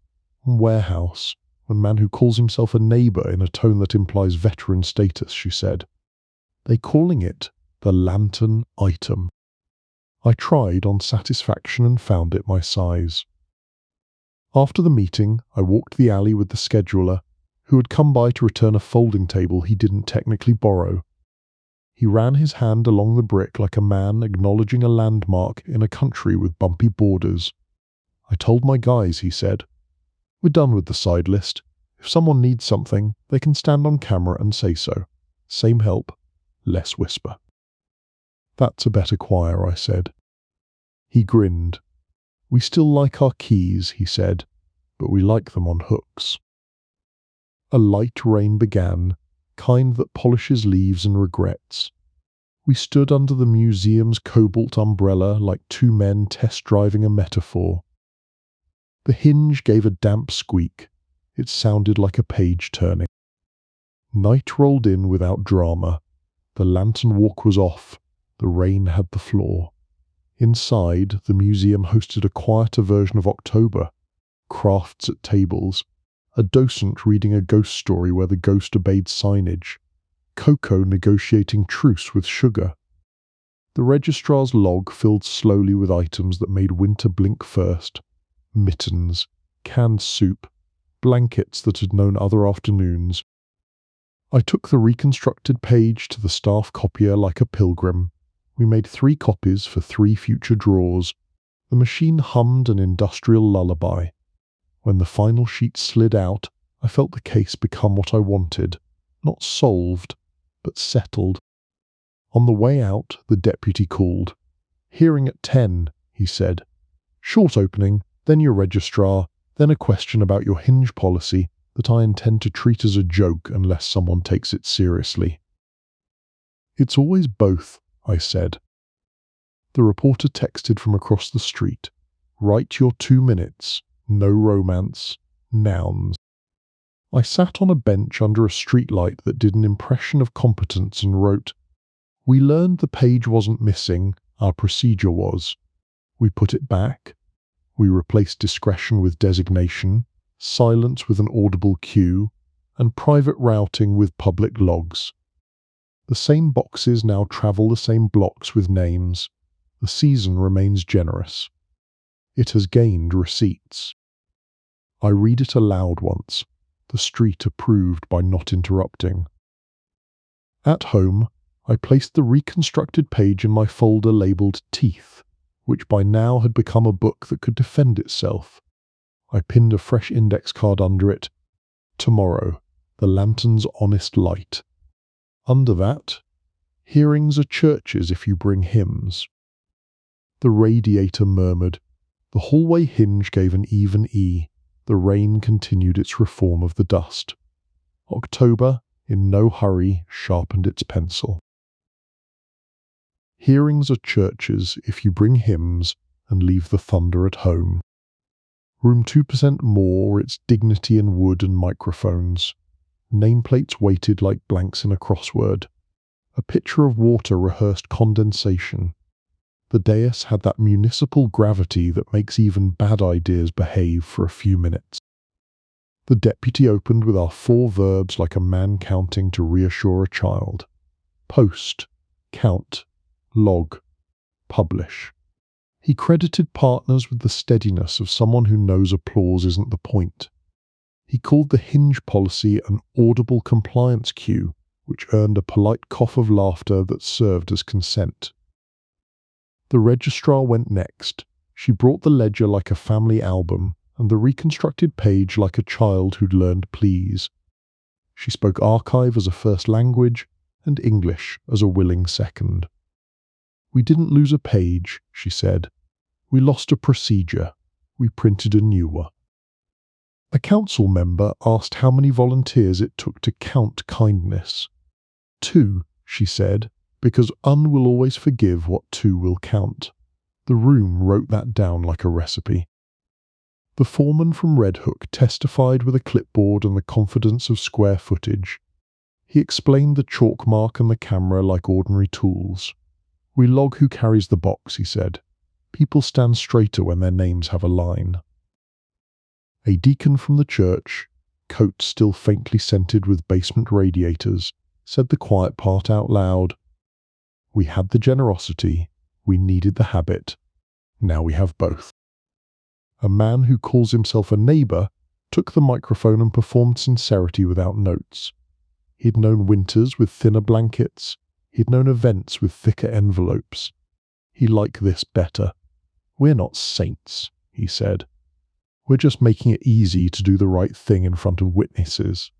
Speaker 1: and warehouse, and man who calls himself a neighbour in a tone that implies veteran status, she said. They calling it the lantern item. I tried on satisfaction and found it my size. After the meeting, I walked the alley with the scheduler, who had come by to return a folding table he didn't technically borrow. He ran his hand along the brick like a man acknowledging a landmark in a country with bumpy borders. I told my guys, he said. We're done with the side list. If someone needs something, they can stand on camera and say so. Same help, less whisper. That's a better choir, I said. He grinned. We still like our keys, he said, but we like them on hooks. A light rain began, kind that polishes leaves and regrets. We stood under the museum's cobalt umbrella like 2 men test-driving a metaphor. The hinge gave a damp squeak. It sounded like a page turning. Night rolled in without drama. The lantern walk was off. The rain had the floor. Inside, the museum hosted a quieter version of October. Crafts at tables. A docent reading a ghost story where the ghost obeyed signage. Cocoa negotiating truce with sugar. The registrar's log filled slowly with items that made winter blink first. Mittens, canned soup, blankets that had known other afternoons. I took the reconstructed page to the staff copier like a pilgrim. We made 3 copies for 3 future draws. The machine hummed an industrial lullaby. When the final sheet slid out, I felt the case become what I wanted. Not solved, but settled. On the way out, the deputy called. Hearing at 10, he said. Short opening, then your registrar, then a question about your hinge policy that I intend to treat as a joke unless someone takes it seriously. It's always both, I said. The reporter texted from across the street. Write your 2 minutes. No romance. Nouns. I sat on a bench under a streetlight that did an impression of competence and wrote, We learned the page wasn't missing, our procedure was. We put it back. We replaced discretion with designation, silence with an audible cue, and private routing with public logs. The same boxes now travel the same blocks with names. The season remains generous. It has gained receipts. I read it aloud once. The street approved by not interrupting. At home, I placed the reconstructed page in my folder labelled Teeth, which by now had become a book that could defend itself. I pinned a fresh index card under it. Tomorrow, the lantern's honest light. Under that, hearings are churches if you bring hymns. The radiator murmured. The hallway hinge gave an even E. the rain continued its reform of the dust. October, in no hurry, sharpened its pencil. Hearings are churches if you bring hymns and leave the thunder at home. Room 2% more, its dignity in wood and microphones. Nameplates weighted like blanks in a crossword. A pitcher of water rehearsed condensation. The dais had that municipal gravity that makes even bad ideas behave for a few minutes. The deputy opened with our 4 verbs like a man counting to reassure a child. Post, count, log, publish. He credited partners with the steadiness of someone who knows applause isn't the point. He called the hinge policy an audible compliance cue, which earned a polite cough of laughter that served as consent. The registrar went next. She brought the ledger like a family album, and the reconstructed page like a child who'd learned please. She spoke archive as a first language, and English as a willing second. We didn't lose a page, she said. We lost a procedure. We printed a new one. A council member asked how many volunteers it took to count kindness. 2, she said, because un will always forgive what 2 will count. The room wrote that down like a recipe. The foreman from Red Hook testified with a clipboard and the confidence of square footage. He explained the chalk mark and the camera like ordinary tools. We log who carries the box, he said. People stand straighter when their names have a line. A deacon from the church, coat still faintly scented with basement radiators, said the quiet part out loud. We had the generosity, we needed the habit. Now we have both. A man who calls himself a neighbour took the microphone and performed sincerity without notes. He'd known winters with thinner blankets. He'd known events with thicker envelopes. He liked this better. We're not saints, he said. We're just making it easy to do the right thing in front of witnesses.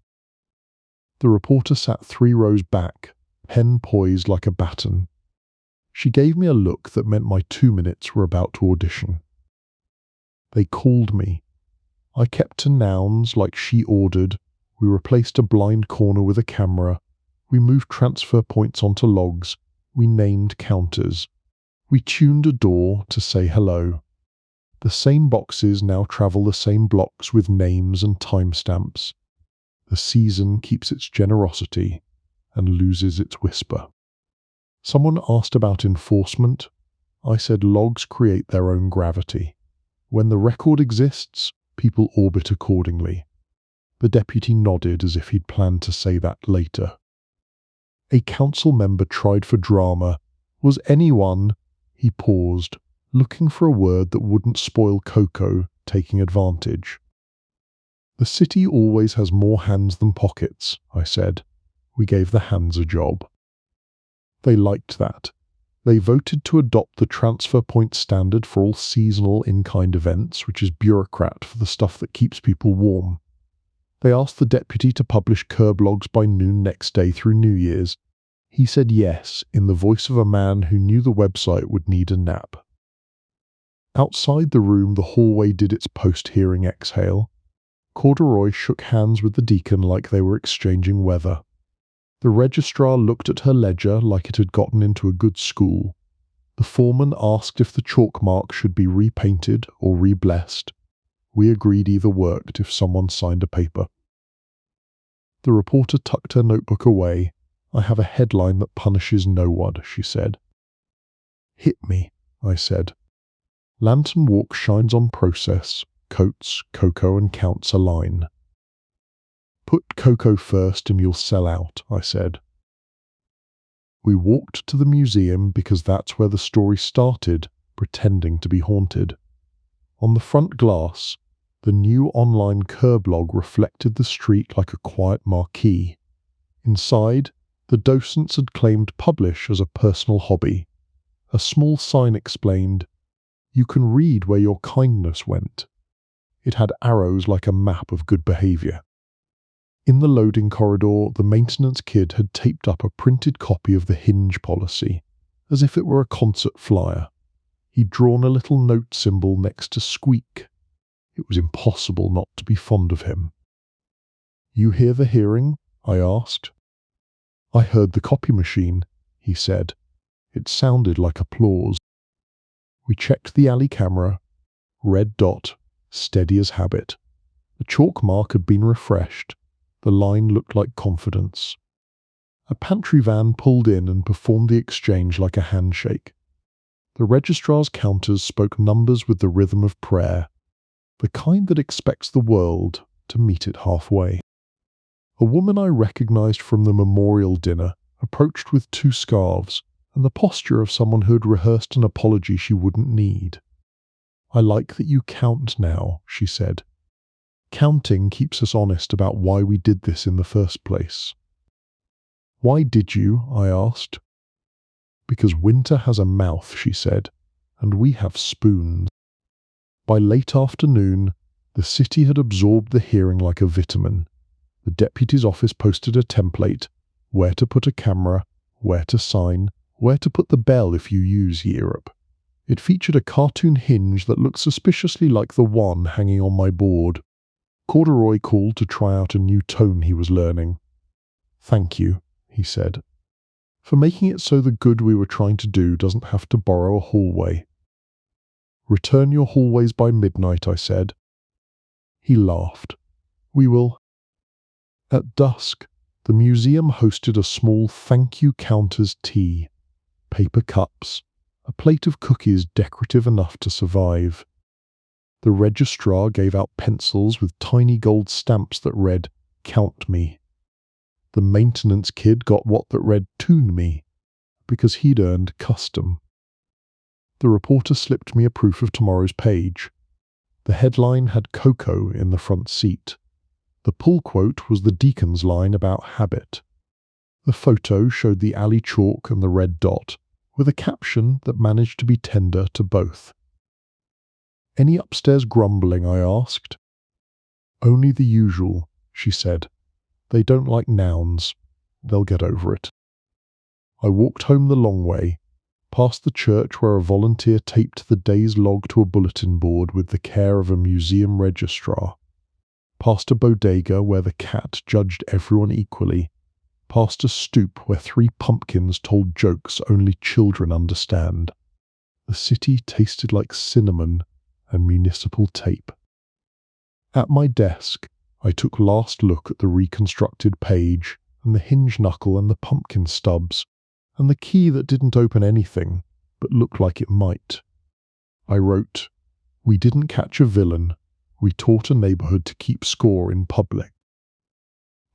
Speaker 1: The reporter sat 3 rows back, pen poised like a baton. She gave me a look that meant my 2 minutes were about to audition. They called me. I kept to nouns like she ordered. We replaced a blind corner with a camera. We moved transfer points onto logs. We named counters. We tuned a door to say hello. The same boxes now travel the same blocks with names and timestamps. The season keeps its generosity and loses its whisper. Someone asked about enforcement. I said logs create their own gravity. When the record exists, people orbit accordingly. The deputy nodded as if he'd planned to say that later. A council member tried for drama. Was anyone, he paused, looking for a word that wouldn't spoil Coco, taking advantage. The city always has more hands than pockets, I said. We gave the hands a job. They liked that. They voted to adopt the transfer point standard for all seasonal in-kind events, which is bureaucrat for the stuff that keeps people warm. They asked the deputy to publish curb logs by noon next day through New Year's. He said yes, in the voice of a man who knew the website would need a nap. Outside the room, the hallway did its post-hearing exhale. Corduroy shook hands with the deacon like they were exchanging weather. The registrar looked at her ledger like it had gotten into a good school. The foreman asked if the chalk mark should be repainted or re-blessed. We agreed either worked if someone signed a paper. The reporter tucked her notebook away. I have a headline that punishes no one, she said. Hit me, I said. Lantern Walk shines on process, coats, Coco and counts a line. Put Coco first and you'll sell out, I said. We walked to the museum because that's where the story started, pretending to be haunted. On the front glass, the new online curb log reflected the street like a quiet marquee. Inside, the docents had claimed publish as a personal hobby. A small sign explained, "You can read where your kindness went." It had arrows like a map of good behaviour. In the loading corridor, the maintenance kid had taped up a printed copy of the hinge policy, as if it were a concert flyer. He'd drawn a little note symbol next to squeak. It was impossible not to be fond of him. "You hear the hearing?" I asked. "I heard the copy machine," he said. It sounded like applause. We checked the alley camera. Red dot, steady as habit. The chalk mark had been refreshed. The line looked like confidence. A pantry van pulled in and performed the exchange like a handshake. The registrar's counters spoke numbers with the rhythm of prayer, the kind that expects the world to meet it halfway. A woman I recognized from the memorial dinner approached with 2 scarves and the posture of someone who had rehearsed an apology she wouldn't need. "I like that you count now," she said. "Counting keeps us honest about why we did this in the first place." "Why did you?" I asked. "Because winter has a mouth," she said, "and we have spoons." By late afternoon, the city had absorbed the hearing like a vitamin. The deputy's office posted a template: where to put a camera, where to sign, where to put the bell if you use Europe. It featured a cartoon hinge that looked suspiciously like the one hanging on my board. Corduroy called to try out a new tone he was learning. "Thank you," he said, "for making it so the good we were trying to do doesn't have to borrow a hallway." "Return your hallways by midnight," I said. He laughed. "We will." At dusk, the museum hosted a small thank you counter's tea, paper cups, a plate of cookies decorative enough to survive. The registrar gave out pencils with tiny gold stamps that read, "Count me." The maintenance kid got what that read, "Tune me," because he'd earned custom. The reporter slipped me a proof of tomorrow's page. The headline had Coco in the front seat. The pull quote was the deacon's line about habit. The photo showed the alley chalk and the red dot, with a caption that managed to be tender to both. "Any upstairs grumbling?" I asked. "Only the usual," she said. "They don't like nouns. They'll get over it." I walked home the long way, past the church where a volunteer taped the day's log to a bulletin board with the care of a museum registrar, past a bodega where the cat judged everyone equally, past a stoop where 3 pumpkins told jokes only children understand. The city tasted like cinnamon and municipal tape. At my desk, I took last look at the reconstructed page, and the hinge knuckle and the pumpkin stubs, and the key that didn't open anything, but looked like it might. I wrote, "We didn't catch a villain. We taught a neighborhood to keep score in public."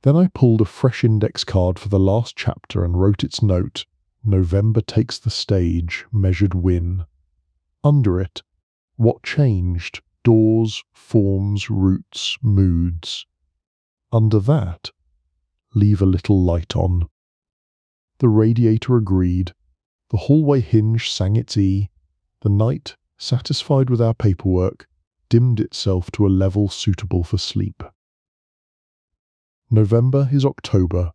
Speaker 1: Then I pulled a fresh index card for the last chapter and wrote its note, "November takes the stage, measured win." Under it, what changed? Doors, forms, routes, moods. Under that, leave a little light on. The radiator agreed. The hallway hinge sang its E. The night, satisfied with our paperwork, dimmed itself to a level suitable for sleep. November is October,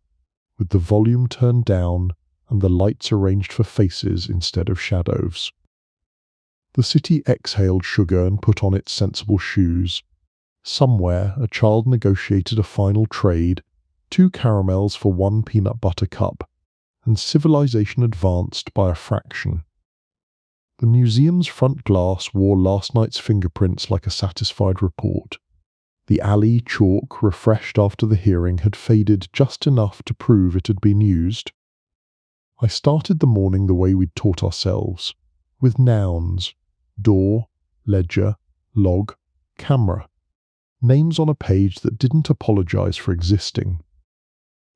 Speaker 1: with the volume turned down and the lights arranged for faces instead of shadows. The city exhaled sugar and put on its sensible shoes. Somewhere a child negotiated a final trade, 2 caramels for 1 peanut butter cup, and civilization advanced by a fraction. The museum's front glass wore last night's fingerprints like a satisfied report. The alley chalk, refreshed after the hearing, had faded just enough to prove it had been used. I started the morning the way we'd taught ourselves, with nouns: door, ledger, log, camera. Names on a page that didn't apologize for existing.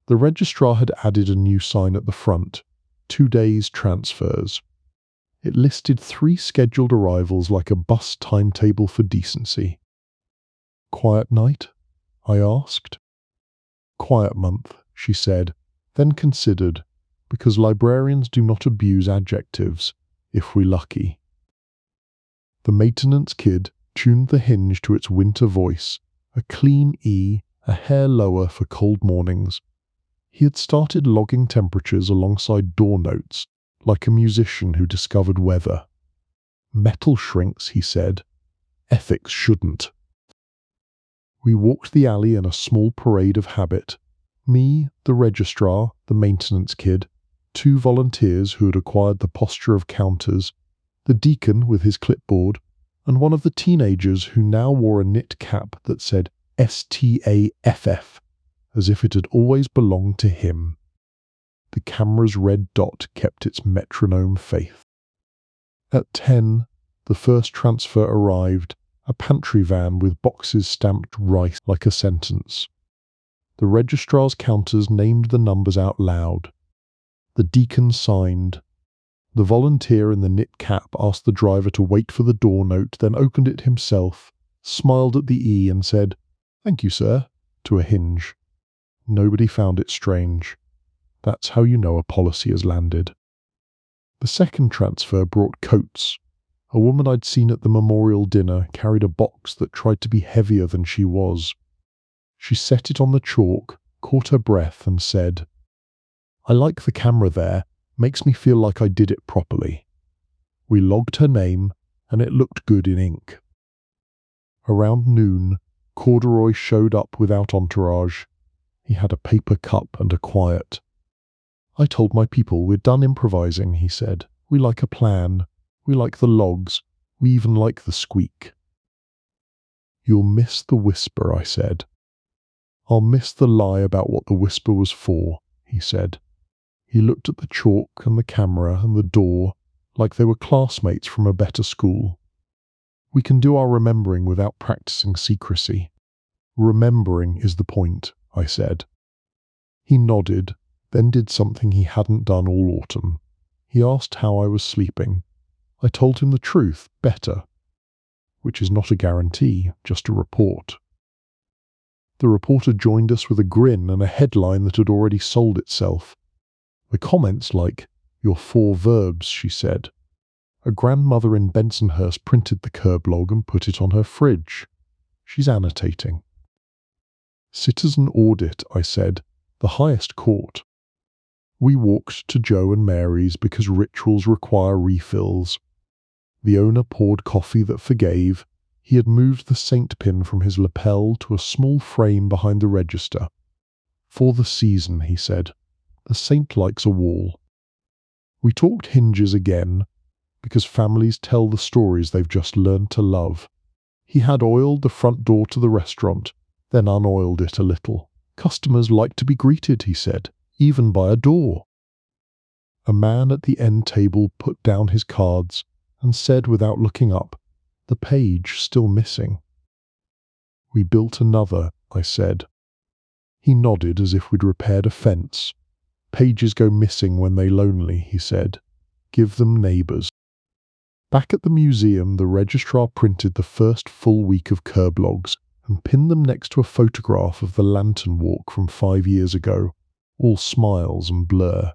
Speaker 1: The registrar had added a new sign at the front, 2 days transfers. It listed 3 scheduled arrivals like a bus timetable for decency. "Quiet night?" I asked. "Quiet month," she said, then considered, because librarians do not abuse adjectives, if we're lucky. The maintenance kid tuned the hinge to its winter voice, a clean E, a hair lower for cold mornings. He had started logging temperatures alongside door notes, like a musician who discovered weather. "Metal shrinks," he said. "Ethics shouldn't." We walked the alley in a small parade of habit. Me, the registrar, the maintenance kid, 2 volunteers who had acquired the posture of counters, the deacon with his clipboard, and one of the teenagers who now wore a knit cap that said STAFF, as if it had always belonged to him. The camera's red dot kept its metronome faith. At 10, the first transfer arrived, a pantry van with boxes stamped right like a sentence. The registrar's counters named the numbers out loud. The deacon signed. The volunteer in the knit cap asked the driver to wait for the door note, then opened it himself, smiled at the E and said, "Thank you, sir," to a hinge. Nobody found it strange. That's how you know a policy has landed. The second transfer brought coats. A woman I'd seen at the memorial dinner carried a box that tried to be heavier than she was. She set it on the chalk, caught her breath, and said, "I like the camera there. Makes me feel like I did it properly." We logged her name, and it looked good in ink. Around noon, Corduroy showed up without entourage. He had a paper cup and a quiet. "I told my people we're done improvising," he said. "We like a plan. We like the logs. We even like the squeak." "You'll miss the whisper," I said. "I'll miss the lie about what the whisper was for," he said. He looked at the chalk and the camera and the door like they were classmates from a better school. "We can do our remembering without practicing secrecy. Remembering is the point," I said. He nodded, then did something he hadn't done all autumn. He asked how I was sleeping. I told him the truth, better, which is not a guarantee, just a report. The reporter joined us with a grin and a headline that had already sold itself. The comments like, "Your 4 verbs," she said. A grandmother in Bensonhurst printed the curblog and put it on her fridge. She's annotating. "Citizen audit," I said, "the highest court." We walked to Joe and Mary's because rituals require refills. The owner poured coffee that forgave. He had moved the saint pin from his lapel to a small frame behind the register. "For the season," he said. "The saint likes a wall." We talked hinges again, because families tell the stories they've just learned to love. He had oiled the front door to the restaurant, then unoiled it a little. "Customers like to be greeted," he said, "even by a door." A man at the end table put down his cards and said without looking up, "The page still missing." "We built another," I said. He nodded as if we'd repaired a fence. "Pages go missing when they lonely," he said. "Give them neighbours." Back at the museum, the registrar printed the first full week of curblogs and pinned them next to a photograph of the lantern walk from 5 years ago, all smiles and blur.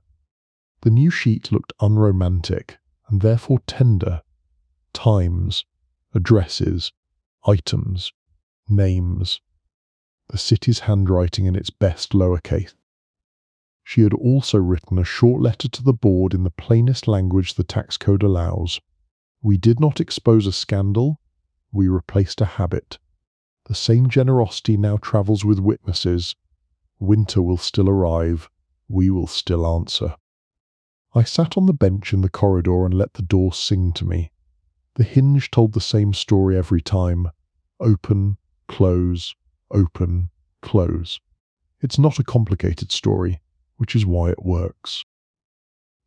Speaker 1: The new sheet looked unromantic, and therefore tender. Times, addresses, items, names. The city's handwriting in its best lowercase. She had also written a short letter to the board in the plainest language the tax code allows. We did not expose a scandal, we replaced a habit. The same generosity now travels with witnesses. Winter will still arrive, we will still answer. I sat on the bench in the corridor and let the door sing to me. The hinge told the same story every time. Open, close, open, close. It's not a complicated story, which is why it works.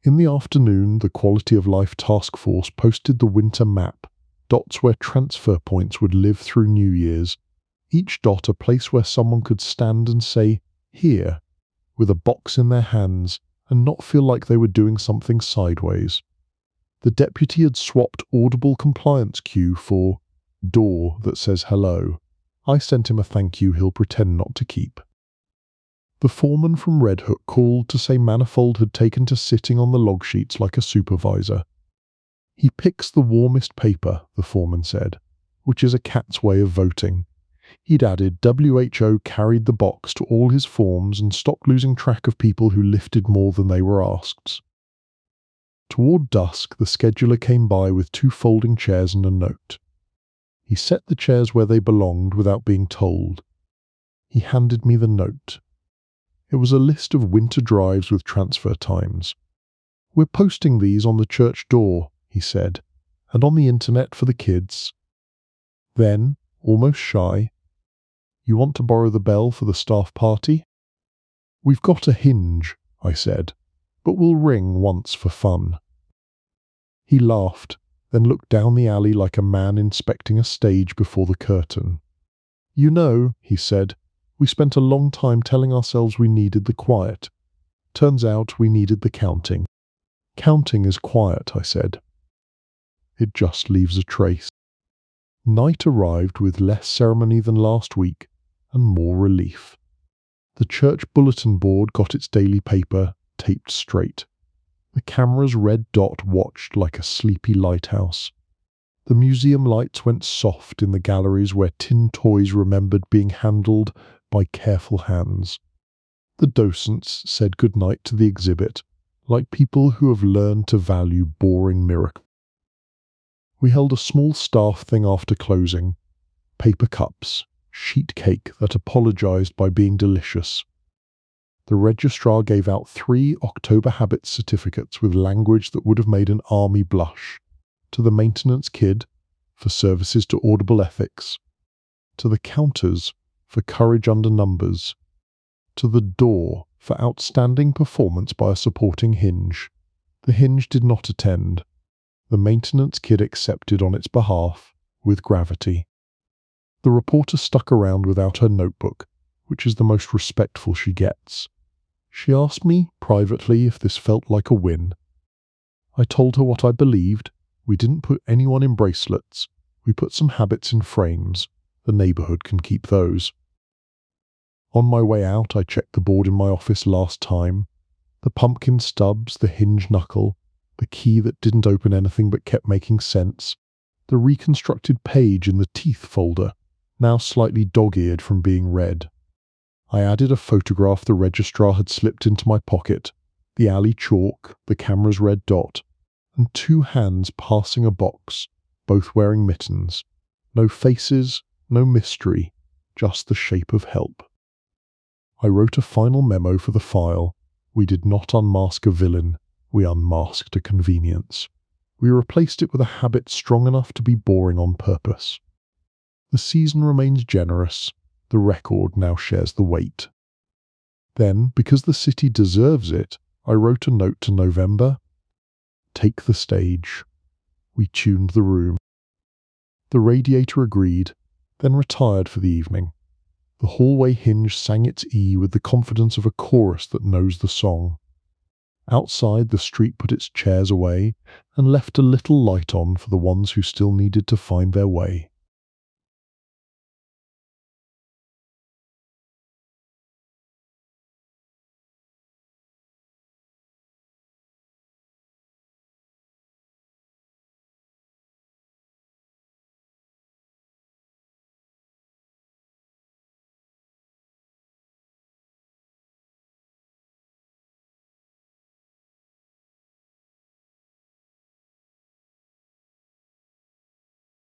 Speaker 1: In the afternoon, the Quality of Life Task Force posted the winter map, dots where transfer points would live through New Year's, each dot a place where someone could stand and say, "Here," with a box in their hands, and not feel like they were doing something sideways. The deputy had swapped audible compliance cue for door that says hello. I sent him a thank you he'll pretend not to keep. The foreman from Red Hook called to say Manifold had taken to sitting on the log sheets like a supervisor. "He picks the warmest paper," the foreman said, which is a cat's way of voting. He'd added WHO carried the box to all his forms and stopped losing track of people who lifted more than they were asked. Toward dusk, the scheduler came by with 2 folding chairs and a note. He set the chairs where they belonged without being told, He handed me the note. It was a list of winter drives with transfer times. "We're posting these on the church door," he said, "and on the internet for the kids." Then, almost shy, "You want to borrow the bell for the staff party?" "We've got a hinge," I said, "but we'll ring once for fun." He laughed, then looked down the alley like a man inspecting a stage before the curtain. "You know," he said, "we spent a long time telling ourselves we needed the quiet. Turns out we needed the counting." "Counting is quiet," I said. "It just leaves a trace." Night arrived with less ceremony than last week, and more relief. The church bulletin board got its daily paper taped straight. The camera's red dot watched like a sleepy lighthouse. The museum lights went soft in the galleries where tin toys remembered being handled by careful hands. The docents said goodnight to the exhibit, like people who have learned to value boring miracles. We held a small staff thing after closing. Paper cups, sheet cake that apologized by being delicious. The registrar gave out 3 October Habits certificates with language that would have made an army blush. To the maintenance kid, for services to audible ethics. To the counters, for courage under numbers. To the door, for outstanding performance by a supporting hinge. The hinge did not attend. The maintenance kid accepted on its behalf, with gravity. The reporter stuck around without her notebook, which is the most respectful she gets. She asked me, privately, if this felt like a win. I told her what I believed. We didn't put anyone in bracelets. We put some habits in frames. The neighborhood can keep those. On my way out, I checked the board in my office last time. The pumpkin stubs, the hinge knuckle, the key that didn't open anything but kept making sense, the reconstructed page in the teeth folder, now slightly dog-eared from being read. I added a photograph the registrar had slipped into my pocket, the alley chalk, the camera's red dot, and 2 hands passing a box, both wearing mittens. No faces, no mystery, just the shape of help. I wrote a final memo for the file. We did not unmask a villain, we unmasked a convenience. We replaced it with a habit strong enough to be boring on purpose. The season remains generous, the record now shares the weight. Then, because the city deserves it, I wrote a note to November. Take the stage. We tuned the room. The radiator agreed, then retired for the evening. The hallway hinge sang its E with the confidence of a chorus that knows the song. Outside, the street put its chairs away and left a little light on for the ones who still needed to find their way.